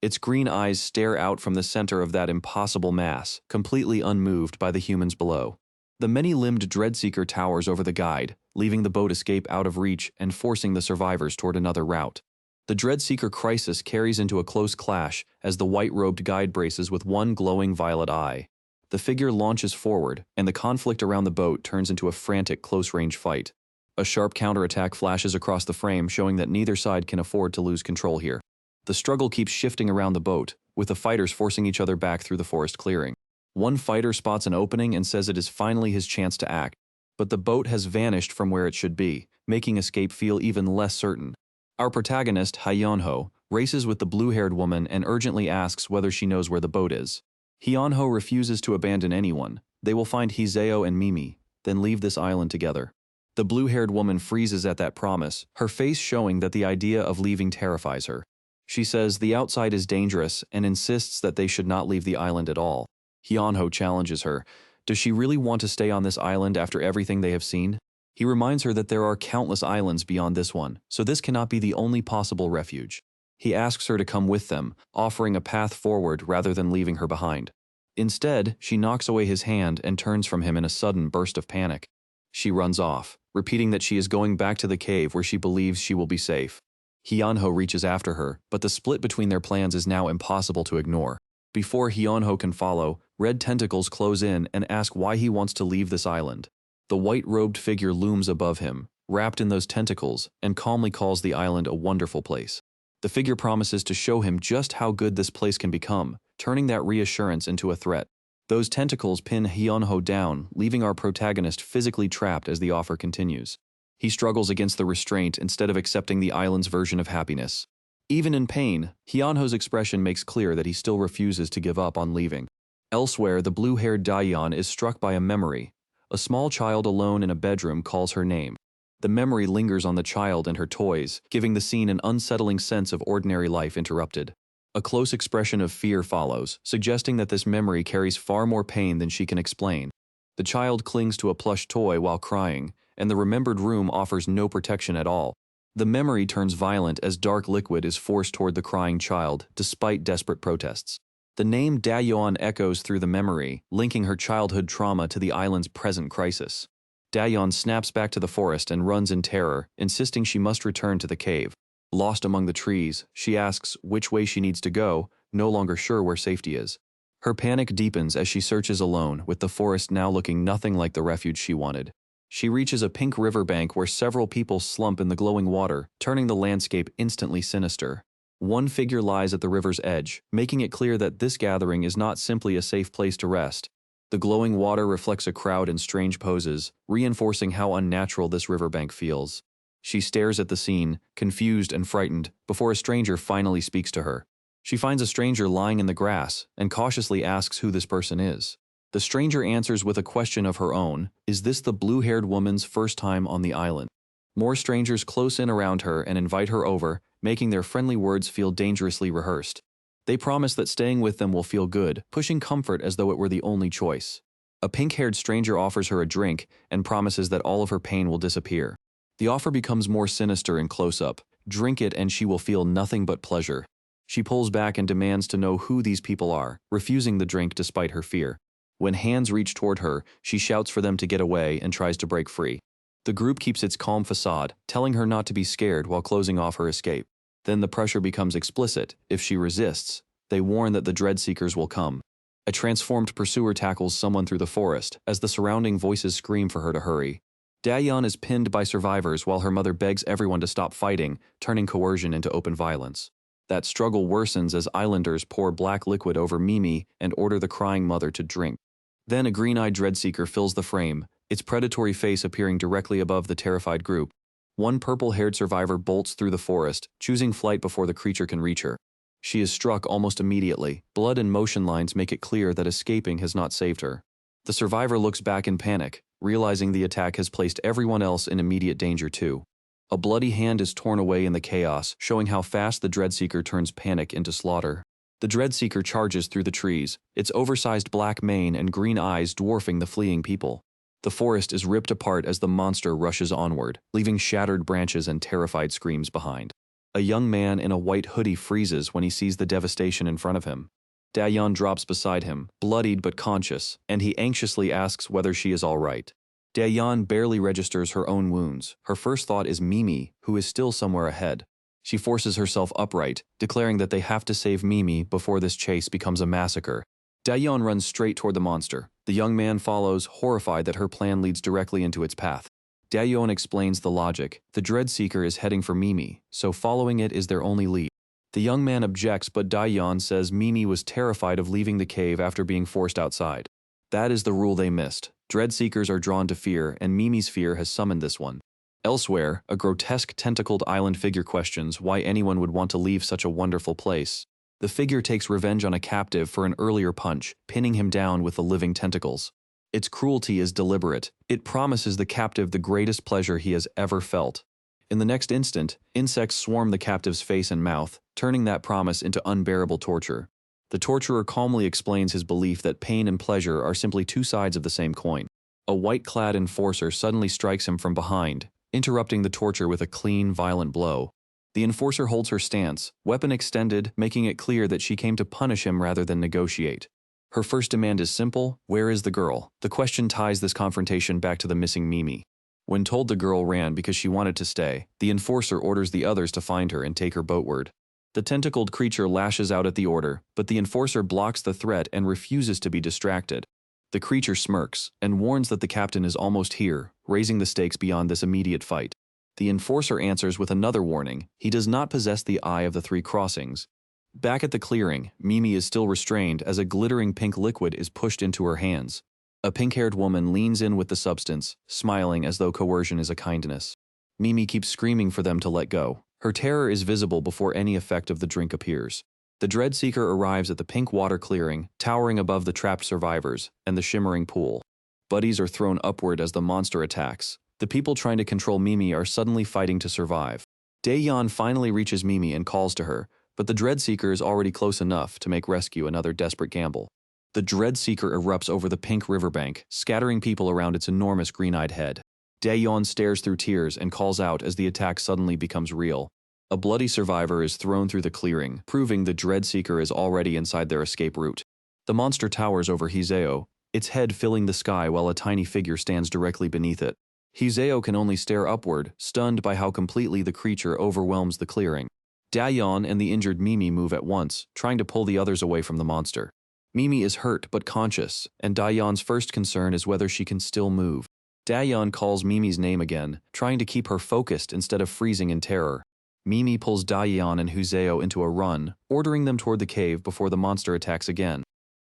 Its green eyes stare out from the center of that impossible mass, completely unmoved by the humans below. The many-limbed Dreadseeker towers over the guide, leaving the boat escape out of reach and forcing the survivors toward another route. The Dreadseeker crisis carries into a close clash as the white-robed guide braces with one glowing violet eye. The figure launches forward, and the conflict around the boat turns into a frantic close-range fight. A sharp counterattack flashes across the frame, showing that neither side can afford to lose control here. The struggle keeps shifting around the boat, with the fighters forcing each other back through the forest clearing. One fighter spots an opening and says it is finally his chance to act, but the boat has vanished from where it should be, making escape feel even less certain. Our protagonist, Hyunho, races with the blue-haired woman and urgently asks whether she knows where the boat is. Hyunho refuses to abandon anyone. They will find Hiseo and Mimi, then leave this island together. The blue-haired woman freezes at that promise, her face showing that the idea of leaving terrifies her. She says the outside is dangerous and insists that they should not leave the island at all. Hyunho challenges her. Does she really want to stay on this island after everything they have seen? He reminds her that there are countless islands beyond this one, so this cannot be the only possible refuge. He asks her to come with them, offering a path forward rather than leaving her behind. Instead, she knocks away his hand and turns from him in a sudden burst of panic. She runs off, repeating that she is going back to the cave where she believes she will be safe. Hyunho reaches after her, but the split between their plans is now impossible to ignore. Before Hyunho can follow, red tentacles close in and ask why he wants to leave this island. The white-robed figure looms above him, wrapped in those tentacles, and calmly calls the island a wonderful place. The figure promises to show him just how good this place can become, turning that reassurance into a threat. Those tentacles pin Hyunho down, leaving our protagonist physically trapped as the offer continues. He struggles against the restraint instead of accepting the island's version of happiness. Even in pain, Hyunho's expression makes clear that he still refuses to give up on leaving. Elsewhere, the blue-haired Daeyeon is struck by a memory. A small child alone in a bedroom calls her name. The memory lingers on the child and her toys, giving the scene an unsettling sense of ordinary life interrupted. A close expression of fear follows, suggesting that this memory carries far more pain than she can explain. The child clings to a plush toy while crying, and the remembered room offers no protection at all. The memory turns violent as dark liquid is forced toward the crying child, despite desperate protests. The name Daeyeon echoes through the memory, linking her childhood trauma to the island's present crisis. Daeyeon snaps back to the forest and runs in terror, insisting she must return to the cave. Lost among the trees, she asks which way she needs to go, no longer sure where safety is. Her panic deepens as she searches alone, with the forest now looking nothing like the refuge she wanted. She reaches a pink riverbank where several people slump in the glowing water, turning the landscape instantly sinister. One figure lies at the river's edge, making it clear that this gathering is not simply a safe place to rest. The glowing water reflects a crowd in strange poses, reinforcing how unnatural this riverbank feels. She stares at the scene, confused and frightened, before a stranger finally speaks to her. She finds a stranger lying in the grass and cautiously asks who this person is. The stranger answers with a question of her own. Is this the blue-haired woman's first time on the island? More strangers close in around her and invite her over, making their friendly words feel dangerously rehearsed. They promise that staying with them will feel good, pushing comfort as though it were the only choice. A pink-haired stranger offers her a drink and promises that all of her pain will disappear. The offer becomes more sinister in close-up. Drink it and she will feel nothing but pleasure. She pulls back and demands to know who these people are, refusing the drink despite her fear. When hands reach toward her, she shouts for them to get away and tries to break free. The group keeps its calm facade, telling her not to be scared while closing off her escape. Then the pressure becomes explicit. If she resists, they warn that the dread seekers will come. A transformed pursuer tackles someone through the forest as the surrounding voices scream for her to hurry. Daeyeon is pinned by survivors while her mother begs everyone to stop fighting, turning coercion into open violence. That struggle worsens as islanders pour black liquid over Mimi and order the crying mother to drink. Then a green-eyed dreadseeker fills the frame, its predatory face appearing directly above the terrified group. One purple-haired survivor bolts through the forest, choosing flight before the creature can reach her. She is struck almost immediately. Blood and motion lines make it clear that escaping has not saved her. The survivor looks back in panic, realizing the attack has placed everyone else in immediate danger too. A bloody hand is torn away in the chaos, showing how fast the Dreadseeker turns panic into slaughter. The Dreadseeker charges through the trees, its oversized black mane and green eyes dwarfing the fleeing people. The forest is ripped apart as the monster rushes onward, leaving shattered branches and terrified screams behind. A young man in a white hoodie freezes when he sees the devastation in front of him. Daeyeon drops beside him, bloodied but conscious, and he anxiously asks whether she is all right. Daeyeon barely registers her own wounds. Her first thought is Mimi, who is still somewhere ahead. She forces herself upright, declaring that they have to save Mimi before this chase becomes a massacre. Daeyeon runs straight toward the monster. The young man follows, horrified that her plan leads directly into its path. Daeyeon explains the logic. The Dreadseeker is heading for Mimi, so following it is their only lead. The young man objects, but Daeyeon says Mimi was terrified of leaving the cave after being forced outside. That is the rule they missed. Dreadseekers are drawn to fear, and Mimi's fear has summoned this one. Elsewhere, a grotesque tentacled island figure questions why anyone would want to leave such a wonderful place. The figure takes revenge on a captive for an earlier punch, pinning him down with the living tentacles. Its cruelty is deliberate. It promises the captive the greatest pleasure he has ever felt. In the next instant, insects swarm the captive's face and mouth, turning that promise into unbearable torture. The torturer calmly explains his belief that pain and pleasure are simply two sides of the same coin. A white-clad enforcer suddenly strikes him from behind, interrupting the torture with a clean, violent blow. The enforcer holds her stance, weapon extended, making it clear that she came to punish him rather than negotiate. Her first demand is simple: where is the girl? The question ties this confrontation back to the missing Mimi. When told the girl ran because she wanted to stay, the enforcer orders the others to find her and take her boatward. The tentacled creature lashes out at the order, but the enforcer blocks the threat and refuses to be distracted. The creature smirks and warns that the captain is almost here, raising the stakes beyond this immediate fight. The enforcer answers with another warning: he does not possess the Eye of the Three Crossings. Back at the clearing, Mimi is still restrained as a glittering pink liquid is pushed into her hands. A pink-haired woman leans in with the substance, smiling as though coercion is a kindness. Mimi keeps screaming for them to let go. Her terror is visible before any effect of the drink appears. The Dreadseeker arrives at the pink water clearing, towering above the trapped survivors and the shimmering pool. Buddies are thrown upward as the monster attacks. The people trying to control Mimi are suddenly fighting to survive. Daeyeon finally reaches Mimi and calls to her, but the Dreadseeker is already close enough to make rescue another desperate gamble. The Dreadseeker erupts over the pink riverbank, scattering people around its enormous green-eyed head. Daeyeon stares through tears and calls out as the attack suddenly becomes real. A bloody survivor is thrown through the clearing, proving the Dreadseeker is already inside their escape route. The monster towers over Hiseo, its head filling the sky while a tiny figure stands directly beneath it. Hiseo can only stare upward, stunned by how completely the creature overwhelms the clearing. Daeyeon and the injured Mimi move at once, trying to pull the others away from the monster. Mimi is hurt but conscious, and Daeyeon's first concern is whether she can still move. Daeyeon calls Mimi's name again, trying to keep her focused instead of freezing in terror. Mimi pulls Daeyeon and Hiseo into a run, ordering them toward the cave before the monster attacks again.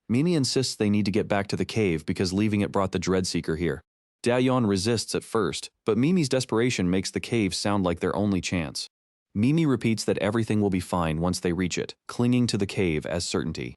Mimi insists they need to get back to the cave because leaving it brought the Dreadseeker here. Daeyeon resists at first, but Mimi's desperation makes the cave sound like their only chance. Mimi repeats that everything will be fine once they reach it, clinging to the cave as certainty.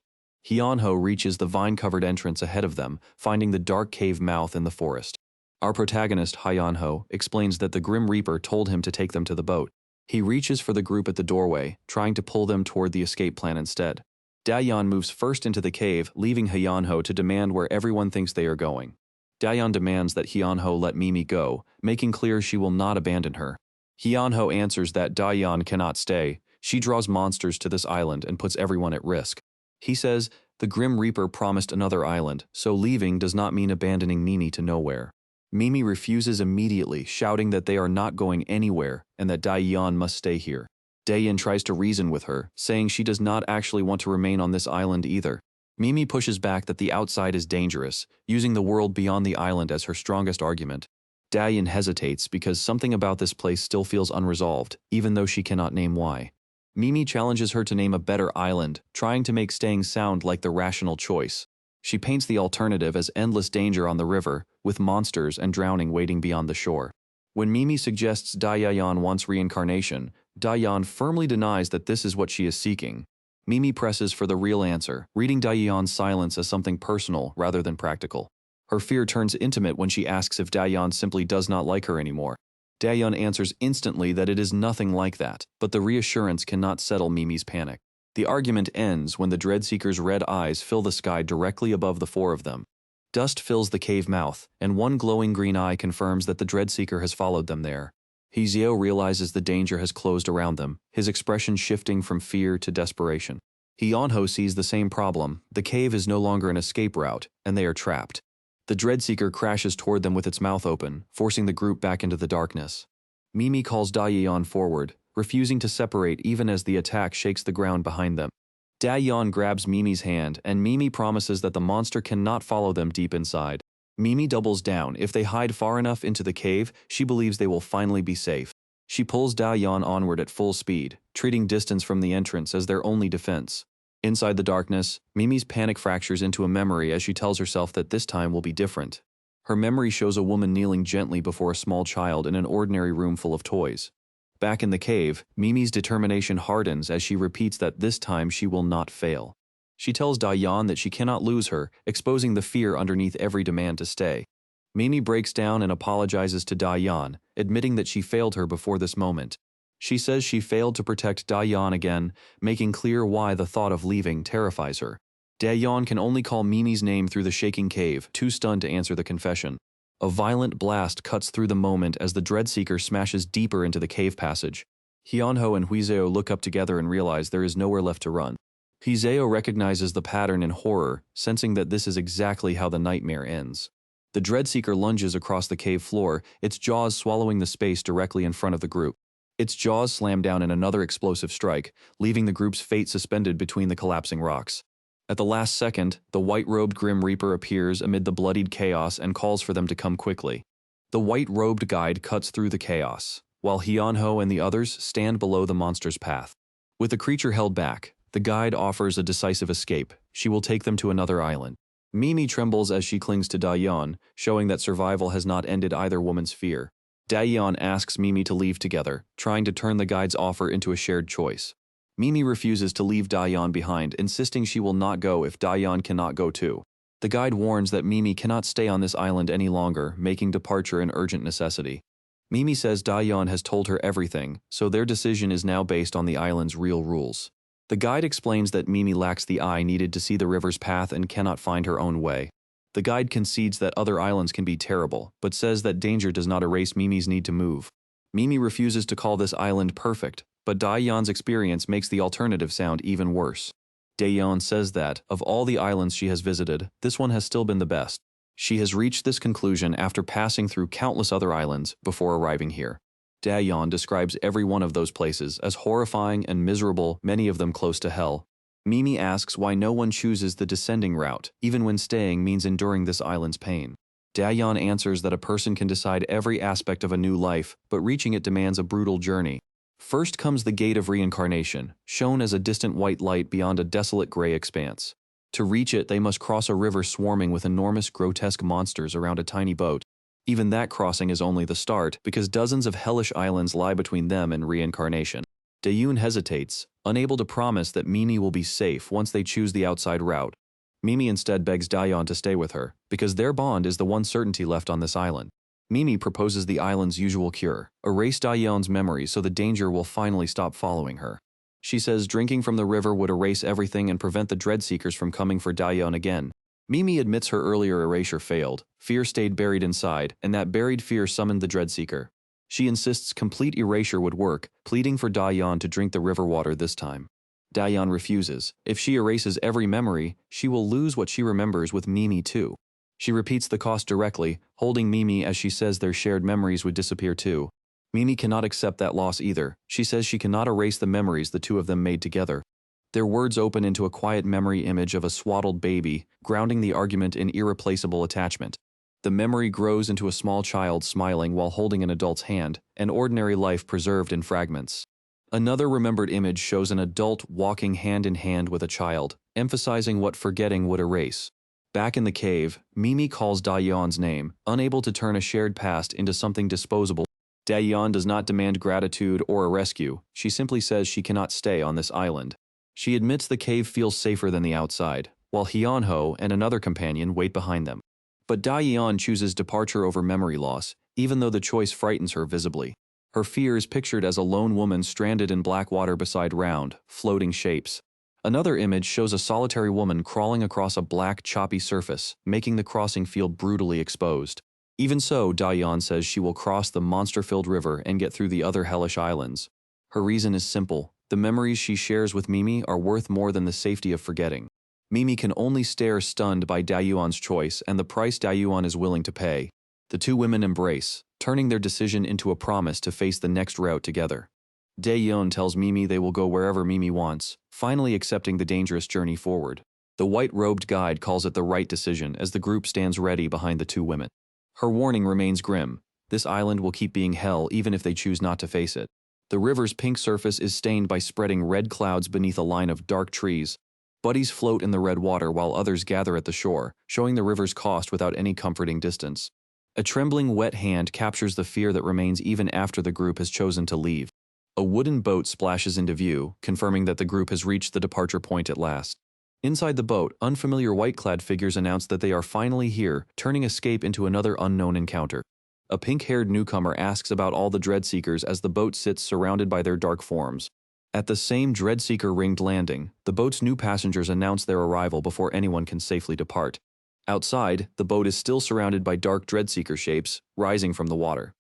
Hyunho reaches the vine-covered entrance ahead of them, finding the dark cave mouth in the forest. Our protagonist, Hyunho, explains that the Grim Reaper told him to take them to the boat. He reaches for the group at the doorway, trying to pull them toward the escape plan instead. Daeyeon moves first into the cave, leaving Hyunho to demand where everyone thinks they are going. Daeyeon demands that Hyunho let Mimi go, making clear she will not abandon her. Hyunho answers that Daeyeon cannot stay. She draws monsters to this island and puts everyone at risk. He says, the Grim Reaper promised another island, so leaving does not mean abandoning Mimi to nowhere. Mimi refuses immediately, shouting that they are not going anywhere and that Daeyeon must stay here. Daeyeon tries to reason with her, saying she does not actually want to remain on this island either. Mimi pushes back that the outside is dangerous, using the world beyond the island as her strongest argument. Daeyeon hesitates because something about this place still feels unresolved, even though she cannot name why. Mimi challenges her to name a better island, trying to make staying sound like the rational choice. She paints the alternative as endless danger on the river, with monsters and drowning waiting beyond the shore. When Mimi suggests Daeyeon wants reincarnation, Daeyeon firmly denies that this is what she is seeking. Mimi presses for the real answer, reading Daeyeon's silence as something personal rather than practical. Her fear turns intimate when she asks if Daeyeon simply does not like her anymore. Daeyeon answers instantly that it is nothing like that, but the reassurance cannot settle Mimi's panic. The argument ends when the Dreadseeker's red eyes fill the sky directly above the four of them. Dust fills the cave mouth, and one glowing green eye confirms that the Dreadseeker has followed them there. Hizeo realizes the danger has closed around them, his expression shifting from fear to desperation. Hyunho sees the same problem. The cave is no longer an escape route, and they are trapped. The Dreadseeker crashes toward them with its mouth open, forcing the group back into the darkness. Mimi calls Daeyeon forward, refusing to separate even as the attack shakes the ground behind them. Daeyeon grabs Mimi's hand, and Mimi promises that the monster cannot follow them deep inside. Mimi doubles down. If they hide far enough into the cave, she believes they will finally be safe. She pulls Daeyeon onward at full speed, treating distance from the entrance as their only defense. Inside the darkness, Mimi's panic fractures into a memory as she tells herself that this time will be different. Her memory shows a woman kneeling gently before a small child in an ordinary room full of toys. Back in the cave, Mimi's determination hardens as she repeats that this time she will not fail. She tells Daeyeon that she cannot lose her, exposing the fear underneath every demand to stay. Mimi breaks down and apologizes to Daeyeon, admitting that she failed her before this moment. She says she failed to protect Daeyeon again, making clear why the thought of leaving terrifies her. Daeyeon can only call Mimi's name through the shaking cave, too stunned to answer the confession. A violent blast cuts through the moment as the Dreadseeker smashes deeper into the cave passage. Hyunho and Hwizeo look up together and realize there is nowhere left to run. Hwizeo recognizes the pattern in horror, sensing that this is exactly how the nightmare ends. The Dreadseeker lunges across the cave floor, its jaws swallowing the space directly in front of the group. Its jaws slam down in another explosive strike, leaving the group's fate suspended between the collapsing rocks. At the last second, the white-robed Grim Reaper appears amid the bloodied chaos and calls for them to come quickly. The white-robed guide cuts through the chaos, while Hyunho and the others stand below the monster's path. With the creature held back, the guide offers a decisive escape. She will take them to another island. Mimi trembles as she clings to Daeyeon, showing that survival has not ended either woman's fear. Daeyeon asks Mimi to leave together, trying to turn the guide's offer into a shared choice. Mimi refuses to leave Daeyeon behind, insisting she will not go if Daeyeon cannot go too. The guide warns that Mimi cannot stay on this island any longer, making departure an urgent necessity. Mimi says Daeyeon has told her everything, so their decision is now based on the island's real rules. The guide explains that Mimi lacks the eye needed to see the river's path and cannot find her own way. The guide concedes that other islands can be terrible, but says that danger does not erase Mimi's need to move. Mimi refuses to call this island perfect, but Daeyeon's experience makes the alternative sound even worse. Daeyeon says that, of all the islands she has visited, this one has still been the best. She has reached this conclusion after passing through countless other islands before arriving here. Daeyeon describes every one of those places as horrifying and miserable, many of them close to hell. Mimi asks why no one chooses the descending route, even when staying means enduring this island's pain. Daeyeon answers that a person can decide every aspect of a new life, but reaching it demands a brutal journey. First comes the gate of reincarnation, shown as a distant white light beyond a desolate gray expanse. To reach it, they must cross a river swarming with enormous grotesque monsters around a tiny boat. Even that crossing is only the start, because dozens of hellish islands lie between them and reincarnation. Daeyoon hesitates, unable to promise that Mimi will be safe once they choose the outside route. Mimi instead begs Daeyeon to stay with her, because their bond is the one certainty left on this island. Mimi proposes the island's usual cure: erase Daeyeon's memories so the danger will finally stop following her. She says drinking from the river would erase everything and prevent the Dreadseekers from coming for Daeyeon again. Mimi admits her earlier erasure failed, fear stayed buried inside, and that buried fear summoned the Dreadseeker. She insists complete erasure would work, pleading for Daeyeon to drink the river water this time. Daeyeon refuses. If she erases every memory, she will lose what she remembers with Mimi too. She repeats the cost directly, holding Mimi as she says their shared memories would disappear too. Mimi cannot accept that loss either. She says she cannot erase the memories the two of them made together. Their words open into a quiet memory image of a swaddled baby, grounding the argument in irreplaceable attachment. The memory grows into a small child smiling while holding an adult's hand, an ordinary life preserved in fragments. Another remembered image shows an adult walking hand in hand with a child, emphasizing what forgetting would erase. Back in the cave, Mimi calls Daeyeon's name, unable to turn a shared past into something disposable. Daeyeon does not demand gratitude or a rescue. She simply says she cannot stay on this island. She admits the cave feels safer than the outside, while Hyunho and another companion wait behind them. But Daeyeon chooses departure over memory loss, even though the choice frightens her visibly. Her fear is pictured as a lone woman stranded in black water beside round, floating shapes. Another image shows a solitary woman crawling across a black, choppy surface, making the crossing feel brutally exposed. Even so, Daeyeon says she will cross the monster-filled river and get through the other hellish islands. Her reason is simple: the memories she shares with Mimi are worth more than the safety of forgetting. Mimi can only stare stunned by Daeyeon's choice and the price Daeyeon is willing to pay. The two women embrace, turning their decision into a promise to face the next route together. Daeyeon tells Mimi they will go wherever Mimi wants, finally accepting the dangerous journey forward. The white-robed guide calls it the right decision as the group stands ready behind the two women. Her warning remains grim: this island will keep being hell even if they choose not to face it. The river's pink surface is stained by spreading red clouds beneath a line of dark trees. Buddies float in the red water while others gather at the shore, showing the river's cost without any comforting distance. A trembling wet hand captures the fear that remains even after the group has chosen to leave. A wooden boat splashes into view, confirming that the group has reached the departure point at last. Inside the boat, unfamiliar white-clad figures announce that they are finally here, turning escape into another unknown encounter. A pink-haired newcomer asks about all the Dreadseekers as the boat sits surrounded by their dark forms. At the same Dreadseeker-ringed landing, the boat's new passengers announce their arrival before anyone can safely depart. Outside, the boat is still surrounded by dark Dreadseeker shapes, rising from the water.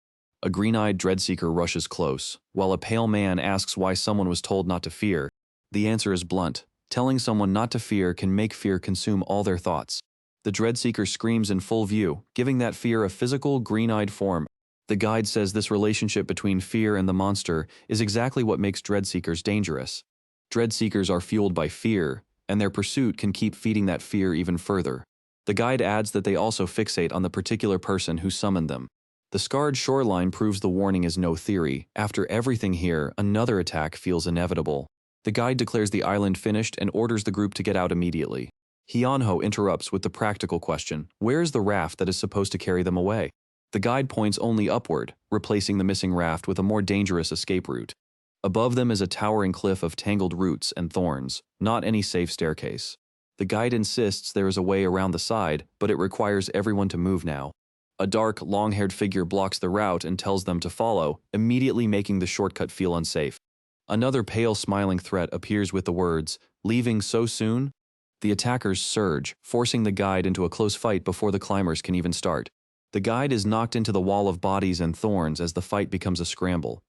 A green-eyed Dreadseeker rushes close. While a pale man asks why someone was told not to fear, the answer is blunt: telling someone not to fear can make fear consume all their thoughts. The Dreadseeker screams in full view, giving that fear a physical, green-eyed form. The guide says this relationship between fear and the monster is exactly what makes Dreadseekers dangerous. Dreadseekers are fueled by fear, and their pursuit can keep feeding that fear even further. The guide adds that they also fixate on the particular person who summoned them. The scarred shoreline proves the warning is no theory. After everything here, another attack feels inevitable. The guide declares the island finished and orders the group to get out immediately. Hyunho interrupts with the practical question: where is the raft that is supposed to carry them away? The guide points only upward, replacing the missing raft with a more dangerous escape route. Above them is a towering cliff of tangled roots and thorns, not any safe staircase. The guide insists there is a way around the side, but it requires everyone to move now. A dark, long-haired figure blocks the route and tells them to follow, immediately making the shortcut feel unsafe. Another pale, smiling threat appears with the words, "Leaving so soon?" The attackers surge, forcing the guide into a close fight before the climbers can even start. The guide is knocked into the wall of bodies and thorns as the fight becomes a scramble.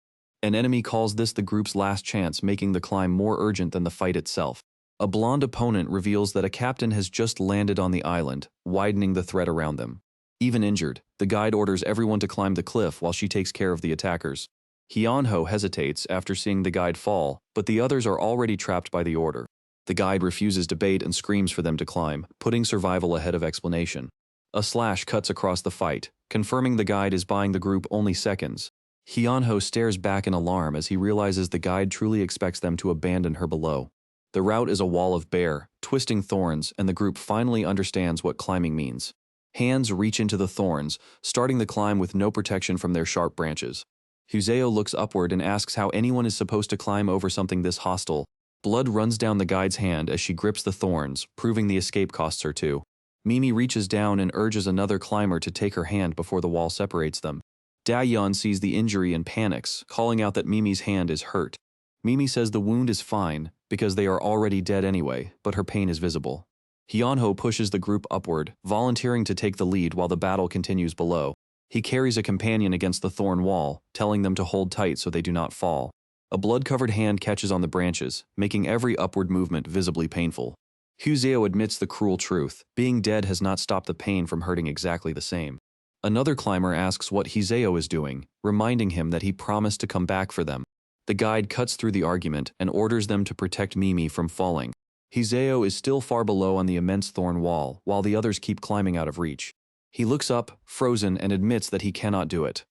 An enemy calls this the group's last chance, making the climb more urgent than the fight itself. A blonde opponent reveals that a captain has just landed on the island, widening the threat around them. Even injured, the guide orders everyone to climb the cliff while she takes care of the attackers. Hyunho hesitates after seeing the guide fall, but the others are already trapped by the order. The guide refuses debate and screams for them to climb, putting survival ahead of explanation. A slash cuts across the fight, confirming the guide is buying the group only seconds. Hyunho stares back in alarm as he realizes the guide truly expects them to abandon her below. The route is a wall of bare, twisting thorns, and the group finally understands what climbing means. Hands reach into the thorns, starting the climb with no protection from their sharp branches. Huseo looks upward and asks how anyone is supposed to climb over something this hostile. Blood runs down the guide's hand as she grips the thorns, proving the escape costs her two. Mimi reaches down and urges another climber to take her hand before the wall separates them. Daeyeon sees the injury and panics, calling out that Mimi's hand is hurt. Mimi says the wound is fine, because they are already dead anyway, but her pain is visible. Hyunho pushes the group upward, volunteering to take the lead while the battle continues below. He carries a companion against the thorn wall, telling them to hold tight so they do not fall. A blood-covered hand catches on the branches, making every upward movement visibly painful. Huseo admits the cruel truth. Being dead has not stopped the pain from hurting exactly the same. Another climber asks what Huseo is doing, reminding him that he promised to come back for them. The guide cuts through the argument and orders them to protect Mimi from falling. Huseo is still far below on the immense thorn wall, while the others keep climbing out of reach. He looks up, frozen, and admits that he cannot do it.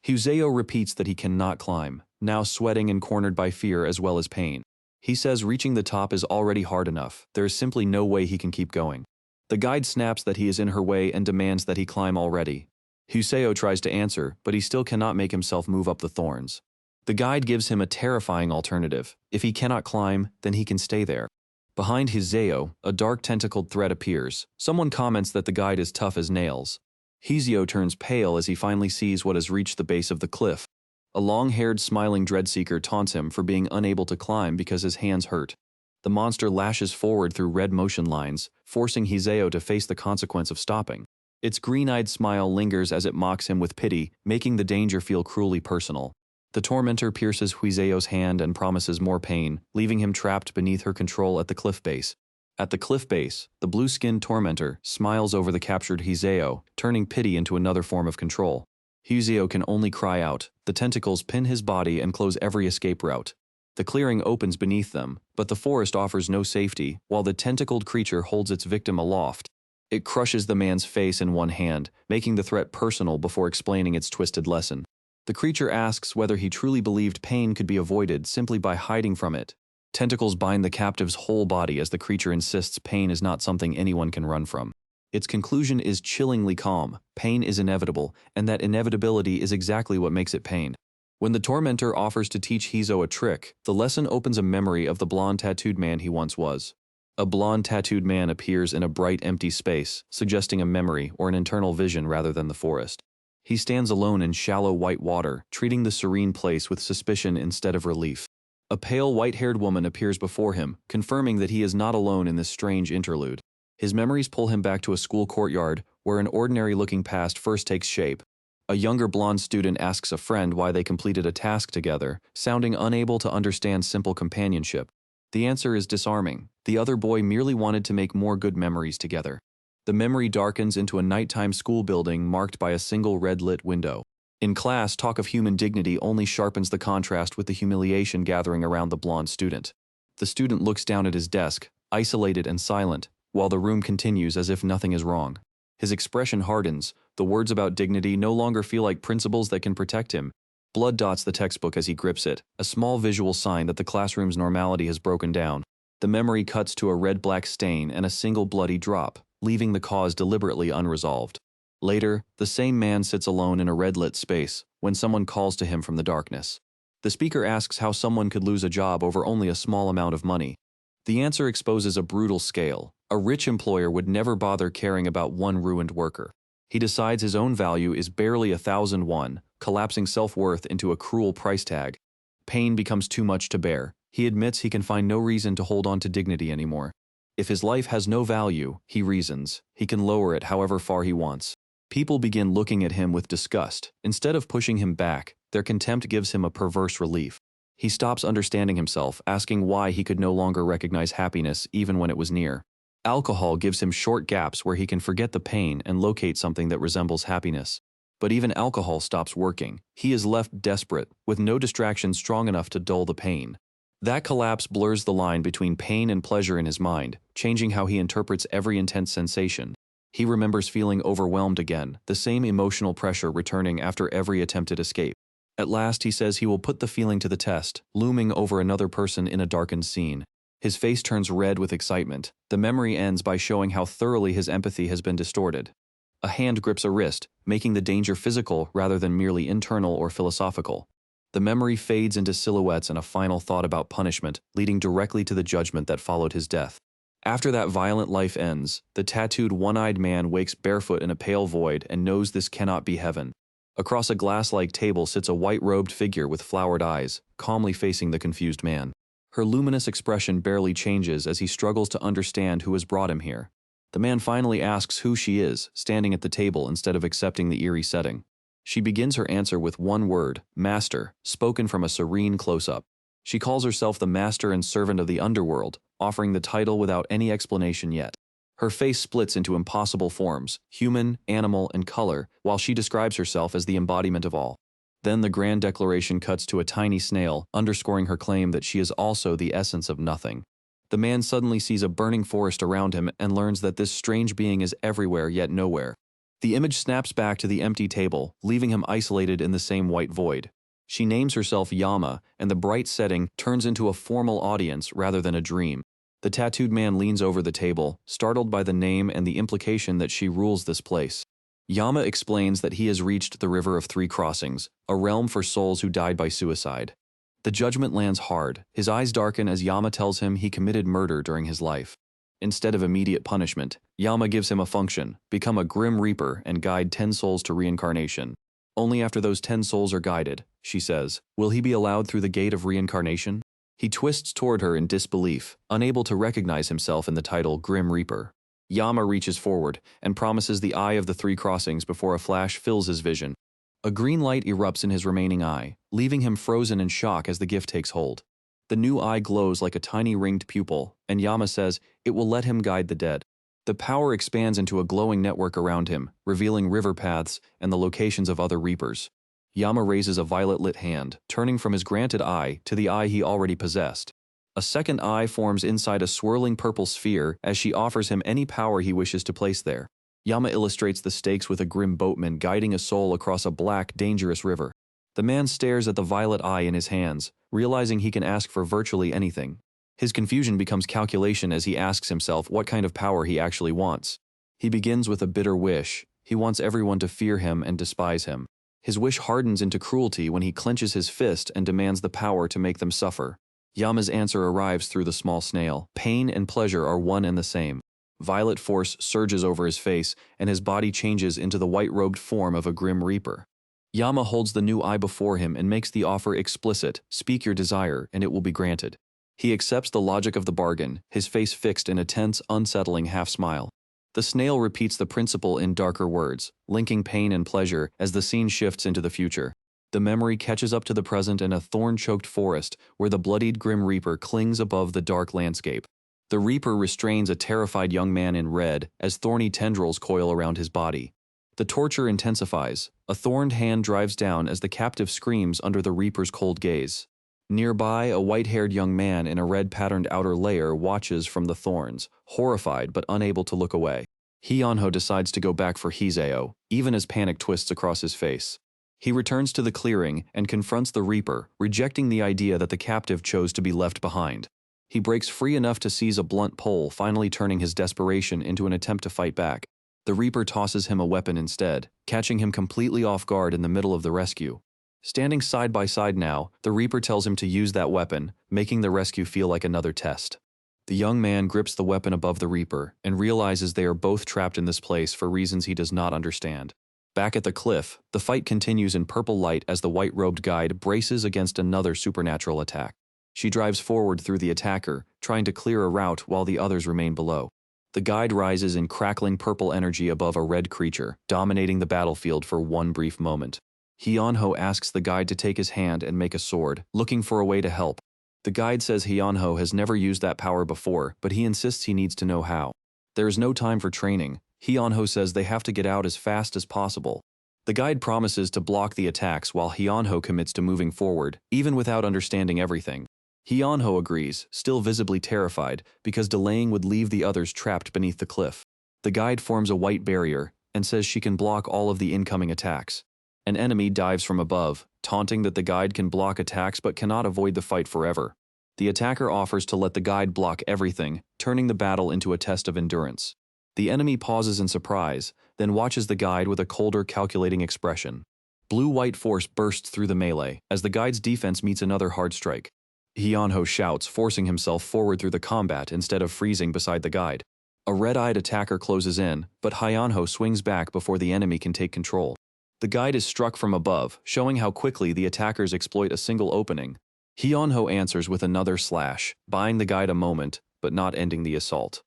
Huseo repeats that he cannot climb, now sweating and cornered by fear as well as pain. He says reaching the top is already hard enough. There is simply no way he can keep going. The guide snaps that he is in her way and demands that he climb already. Huseo tries to answer, but he still cannot make himself move up the thorns. The guide gives him a terrifying alternative. If he cannot climb, then he can stay there. Behind Huseo, a dark tentacled thread appears. Someone comments that the guide is tough as nails. Huseo turns pale as he finally sees what has reached the base of the cliff. A long-haired, smiling Dreadseeker taunts him for being unable to climb because his hands hurt. The monster lashes forward through red motion lines, forcing Huseo to face the consequence of stopping. Its green-eyed smile lingers as it mocks him with pity, making the danger feel cruelly personal. The tormentor pierces Huiseo's hand and promises more pain, leaving him trapped beneath her control at the cliff base. At the cliff base, the blue-skinned tormentor smiles over the captured Huseo, turning pity into another form of control. Huseo can only cry out. The tentacles pin his body and close every escape route. The clearing opens beneath them, but the forest offers no safety, while the tentacled creature holds its victim aloft. It crushes the man's face in one hand, making the threat personal before explaining its twisted lesson. The creature asks whether he truly believed pain could be avoided simply by hiding from it. Tentacles bind the captive's whole body as the creature insists pain is not something anyone can run from. Its conclusion is chillingly calm. Pain is inevitable, and that inevitability is exactly what makes it pain. When the tormentor offers to teach Huseo a trick, the lesson opens a memory of the blonde tattooed man he once was. A blonde tattooed man appears in a bright empty space, suggesting a memory or an internal vision rather than the forest. He stands alone in shallow white water, treating the serene place with suspicion instead of relief. A pale white-haired woman appears before him, confirming that he is not alone in this strange interlude. His memories pull him back to a school courtyard, where an ordinary-looking past first takes shape. A younger blonde student asks a friend why they completed a task together, sounding unable to understand simple companionship. The answer is disarming. The other boy merely wanted to make more good memories together. The memory darkens into a nighttime school building marked by a single red-lit window. In class, talk of human dignity only sharpens the contrast with the humiliation gathering around the blonde student. The student looks down at his desk, isolated and silent, while the room continues as if nothing is wrong. His expression hardens. The words about dignity no longer feel like principles that can protect him. Blood dots the textbook as he grips it, a small visual sign that the classroom's normality has broken down. The memory cuts to a red-black stain and a single bloody drop, leaving the cause deliberately unresolved. Later, the same man sits alone in a red-lit space when someone calls to him from the darkness. The speaker asks how someone could lose a job over only a small amount of money. The answer exposes a brutal scale. A rich employer would never bother caring about one ruined worker. He decides his own value is barely 1,000 won, collapsing self-worth into a cruel price tag. Pain becomes too much to bear. He admits he can find no reason to hold on to dignity anymore. If his life has no value, he reasons, he can lower it however far he wants. People begin looking at him with disgust. Instead of pushing him back, their contempt gives him a perverse relief. He stops understanding himself, asking why he could no longer recognize happiness even when it was near. Alcohol gives him short gaps where he can forget the pain and locate something that resembles happiness. But even alcohol stops working. He is left desperate, with no distraction strong enough to dull the pain. That collapse blurs the line between pain and pleasure in his mind, changing how he interprets every intense sensation. He remembers feeling overwhelmed again, the same emotional pressure returning after every attempted escape. At last he says he will put the feeling to the test, looming over another person in a darkened scene. His face turns red with excitement. The memory ends by showing how thoroughly his empathy has been distorted. A hand grips a wrist, making the danger physical rather than merely internal or philosophical. The memory fades into silhouettes and a final thought about punishment, leading directly to the judgment that followed his death. After that violent life ends, the tattooed one-eyed man wakes barefoot in a pale void and knows this cannot be heaven. Across a glass-like table sits a white-robed figure with flowered eyes, calmly facing the confused man. Her luminous expression barely changes as he struggles to understand who has brought him here. The man finally asks who she is, standing at the table instead of accepting the eerie setting. She begins her answer with one word, master, spoken from a serene close-up. She calls herself the master and servant of the underworld, offering the title without any explanation yet. Her face splits into impossible forms, human, animal, and color, while she describes herself as the embodiment of all. Then the grand declaration cuts to a tiny snail, underscoring her claim that she is also the essence of nothing. The man suddenly sees a burning forest around him and learns that this strange being is everywhere yet nowhere. The image snaps back to the empty table, leaving him isolated in the same white void. She names herself Yama, and the bright setting turns into a formal audience rather than a dream. The tattooed man leans over the table, startled by the name and the implication that she rules this place. Yama explains that he has reached the River of Three Crossings, a realm for souls who died by suicide. The judgment lands hard. His eyes darken as Yama tells him he committed murder during his life. Instead of immediate punishment, Yama gives him a function, become a Grim Reaper and guide 10 souls to reincarnation. Only after those 10 souls are guided, she says, will he be allowed through the gate of reincarnation. He twists toward her in disbelief, unable to recognize himself in the title Grim Reaper. Yama reaches forward and promises the Eye of the Three Crossings before a flash fills his vision. A green light erupts in his remaining eye, leaving him frozen in shock as the gift takes hold. The new eye glows like a tiny ringed pupil, and Yama says it will let him guide the dead. The power expands into a glowing network around him, revealing river paths and the locations of other reapers. Yama raises a violet-lit hand, turning from his granted eye to the eye he already possessed. A second eye forms inside a swirling purple sphere as she offers him any power he wishes to place there. Yama illustrates the stakes with a grim boatman guiding a soul across a black, dangerous river. The man stares at the violet eye in his hands, realizing he can ask for virtually anything. His confusion becomes calculation as he asks himself what kind of power he actually wants. He begins with a bitter wish. He wants everyone to fear him and despise him. His wish hardens into cruelty when he clenches his fist and demands the power to make them suffer. Yama's answer arrives through the small snail. Pain and pleasure are one and the same. Violet force surges over his face, and his body changes into the white-robed form of a Grim Reaper. Yama holds the new eye before him and makes the offer explicit: speak your desire, and it will be granted. He accepts the logic of the bargain, his face fixed in a tense, unsettling half-smile. The snail repeats the principle in darker words, linking pain and pleasure as the scene shifts into the future. The memory catches up to the present in a thorn-choked forest where the bloodied Grim Reaper clings above the dark landscape. The Reaper restrains a terrified young man in red as thorny tendrils coil around his body. The torture intensifies. A thorned hand drives down as the captive screams under the Reaper's cold gaze. Nearby, a white-haired young man in a red-patterned outer layer watches from the thorns, horrified but unable to look away. Hyunho decides to go back for Hiseo, even as panic twists across his face. He returns to the clearing and confronts the Reaper, rejecting the idea that the captive chose to be left behind. He breaks free enough to seize a blunt pole, finally turning his desperation into an attempt to fight back. The Reaper tosses him a weapon instead, catching him completely off guard in the middle of the rescue. Standing side by side now, the Reaper tells him to use that weapon, making the rescue feel like another test. The young man grips the weapon above the Reaper and realizes they are both trapped in this place for reasons he does not understand. Back at the cliff, the fight continues in purple light as the white-robed guide braces against another supernatural attack. She drives forward through the attacker, trying to clear a route while the others remain below. The guide rises in crackling purple energy above a red creature, dominating the battlefield for one brief moment. Hyunho asks the guide to take his hand and make a sword, looking for a way to help. The guide says Hyunho has never used that power before, but he insists he needs to know how. There is no time for training. Hyunho says they have to get out as fast as possible. The guide promises to block the attacks while Hyunho commits to moving forward, even without understanding everything. Hyunho agrees, still visibly terrified, because delaying would leave the others trapped beneath the cliff. The guide forms a white barrier and says she can block all of the incoming attacks. An enemy dives from above, taunting that the guide can block attacks but cannot avoid the fight forever. The attacker offers to let the guide block everything, turning the battle into a test of endurance. The enemy pauses in surprise, then watches the guide with a colder, calculating expression. Blue-white force bursts through the melee as the guide's defense meets another hard strike. Hyunho shouts, forcing himself forward through the combat instead of freezing beside the guide. A red-eyed attacker closes in, but Hyunho swings back before the enemy can take control. The guide is struck from above, showing how quickly the attackers exploit a single opening. Hyunho answers with another slash, buying the guide a moment, but not ending the assault.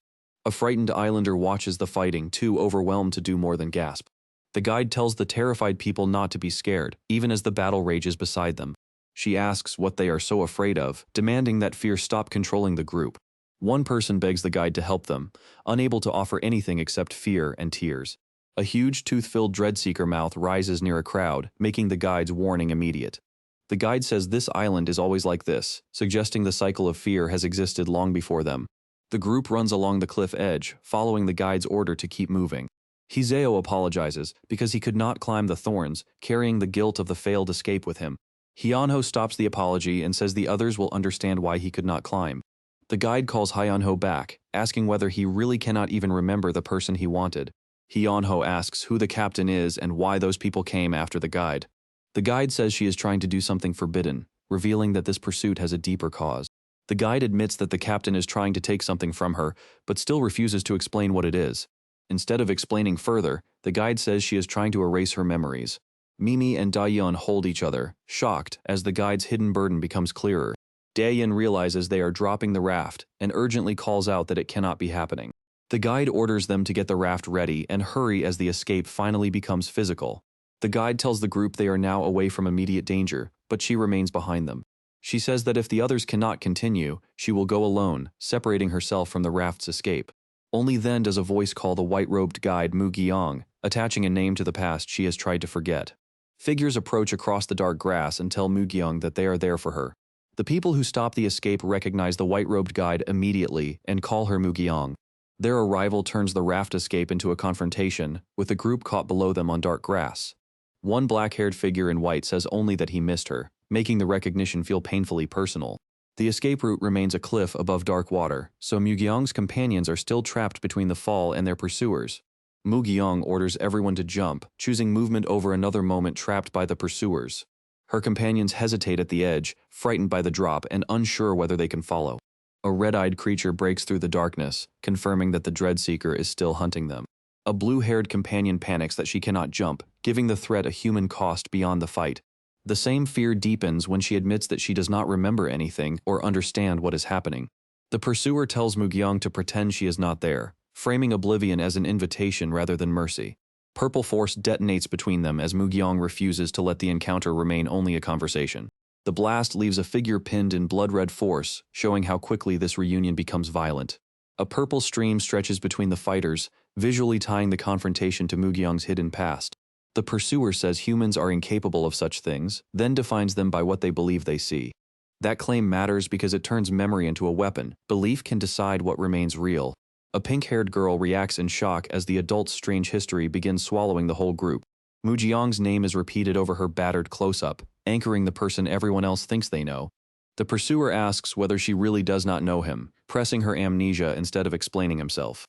A frightened islander watches the fighting, too overwhelmed to do more than gasp. The guide tells the terrified people not to be scared, even as the battle rages beside them. She asks what they are so afraid of, demanding that fear stop controlling the group. One person begs the guide to help them, unable to offer anything except fear and tears. A huge tooth-filled Dreadseeker mouth rises near a crowd, making the guide's warning immediate. The guide says this island is always like this, suggesting the cycle of fear has existed long before them. The group runs along the cliff edge, following the guide's order to keep moving. Hizeo apologizes because he could not climb the thorns, carrying the guilt of the failed escape with him. Hyunho stops the apology and says the others will understand why he could not climb. The guide calls Hyunho back, asking whether he really cannot even remember the person he wanted. Hyunho asks who the captain is and why those people came after the guide. The guide says she is trying to do something forbidden, revealing that this pursuit has a deeper cause. The guide admits that the captain is trying to take something from her, but still refuses to explain what it is. Instead of explaining further, the guide says she is trying to erase her memories. Mimi and Daeyeon hold each other, shocked, as the guide's hidden burden becomes clearer. Daeyeon realizes they are dropping the raft and urgently calls out that it cannot be happening. The guide orders them to get the raft ready and hurry as the escape finally becomes physical. The guide tells the group they are now away from immediate danger, but she remains behind them. She says that if the others cannot continue, she will go alone, separating herself from the raft's escape. Only then does a voice call the white-robed guide Mu-gyeong, attaching a name to the past she has tried to forget. Figures approach across the dark grass and tell Mu-gyeong that they are there for her. The people who stop the escape recognize the white-robed guide immediately and call her Mu-gyeong. Their arrival turns the raft escape into a confrontation, with the group caught below them on dark grass. One black-haired figure in white says only that he missed her, making the recognition feel painfully personal. The escape route remains a cliff above dark water, so Mu-gyeong's companions are still trapped between the fall and their pursuers. Mu-gyeong orders everyone to jump, choosing movement over another moment trapped by the pursuers. Her companions hesitate at the edge, frightened by the drop and unsure whether they can follow. A red-eyed creature breaks through the darkness, confirming that the Dreadseeker is still hunting them. A blue-haired companion panics that she cannot jump, giving the threat a human cost beyond the fight. The same fear deepens when she admits that she does not remember anything or understand what is happening. The pursuer tells Mu-gyeong to pretend she is not there, framing oblivion as an invitation rather than mercy. Purple force detonates between them as Mu-gyeong refuses to let the encounter remain only a conversation. The blast leaves a figure pinned in blood-red force, showing how quickly this reunion becomes violent. A purple stream stretches between the fighters, visually tying the confrontation to Mu-gyeong's hidden past. The pursuer says humans are incapable of such things, then defines them by what they believe they see. That claim matters because it turns memory into a weapon. Belief can decide what remains real. A pink-haired girl reacts in shock as the adult's strange history begins swallowing the whole group. Mu-gyeong's name is repeated over her battered close-up, anchoring the person everyone else thinks they know. The pursuer asks whether she really does not know him, pressing her amnesia instead of explaining himself.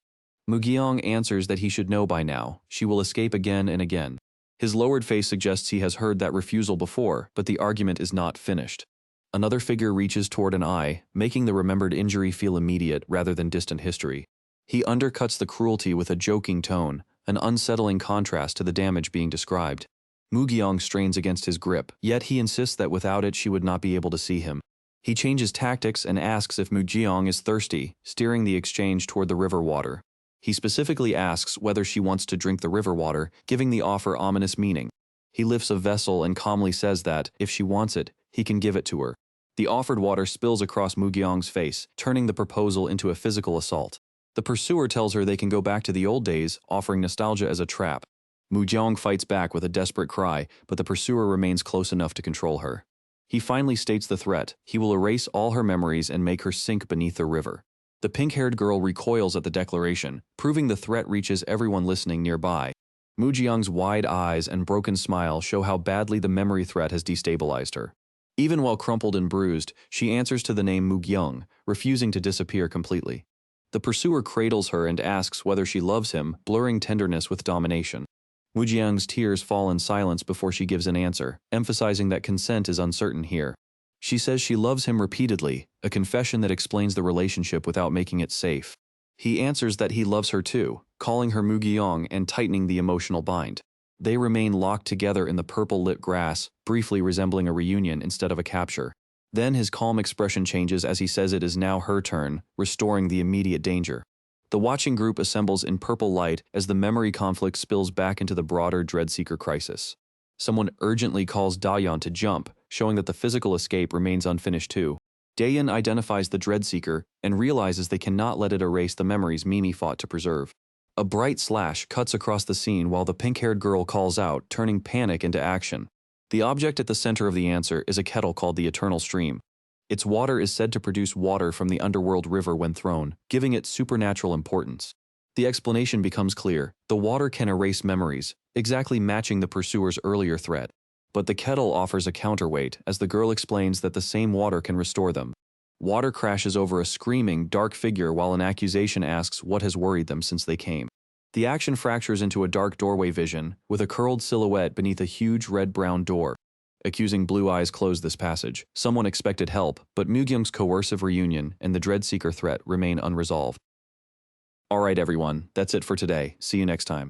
Mu-gyeong answers that he should know by now. She will escape again and again. His lowered face suggests he has heard that refusal before, but the argument is not finished. Another figure reaches toward an eye, making the remembered injury feel immediate rather than distant history. He undercuts the cruelty with a joking tone, an unsettling contrast to the damage being described. Mu-gyeong strains against his grip, yet he insists that without it she would not be able to see him. He changes tactics and asks if Mu-gyeong is thirsty, steering the exchange toward the river water. He specifically asks whether she wants to drink the river water, giving the offer ominous meaning. He lifts a vessel and calmly says that, if she wants it, he can give it to her. The offered water spills across Mu-gyeong's face, turning the proposal into a physical assault. The pursuer tells her they can go back to the old days, offering nostalgia as a trap. Mu-gyeong fights back with a desperate cry, but the pursuer remains close enough to control her. He finally states the threat. He will erase all her memories and make her sink beneath the river. The pink-haired girl recoils at the declaration, proving the threat reaches everyone listening nearby. Mu-gyeong's wide eyes and broken smile show how badly the memory threat has destabilized her. Even while crumpled and bruised, she answers to the name Mu-gyeong, refusing to disappear completely. The pursuer cradles her and asks whether she loves him, blurring tenderness with domination. Mujiang's tears fall in silence before she gives an answer, emphasizing that consent is uncertain here. She says she loves him repeatedly, a confession that explains the relationship without making it safe. He answers that he loves her too, calling her Mugyong and tightening the emotional bind. They remain locked together in the purple-lit grass, briefly resembling a reunion instead of a capture. Then his calm expression changes as he says it is now her turn, restoring the immediate danger. The watching group assembles in purple light as the memory conflict spills back into the broader Dreadseeker crisis. Someone urgently calls Dayan to jump, showing that the physical escape remains unfinished too. Dayan identifies the Dreadseeker and realizes they cannot let it erase the memories Mimi fought to preserve. A bright slash cuts across the scene while the pink-haired girl calls out, turning panic into action. The object at the center of the answer is a kettle called the Eternal Stream. Its water is said to produce water from the underworld river when thrown, giving it supernatural importance. The explanation becomes clear. The water can erase memories, exactly matching the pursuer's earlier threat. But the kettle offers a counterweight as the girl explains that the same water can restore them. Water crashes over a screaming, dark figure while an accusation asks what has worried them since they came. The action fractures into a dark doorway vision, with a curled silhouette beneath a huge red-brown door. Accusing blue eyes close this passage. Someone expected help, but Mugyung's coercive reunion and the Dreadseeker threat remain unresolved. Alright everyone, that's it for today. See you next time.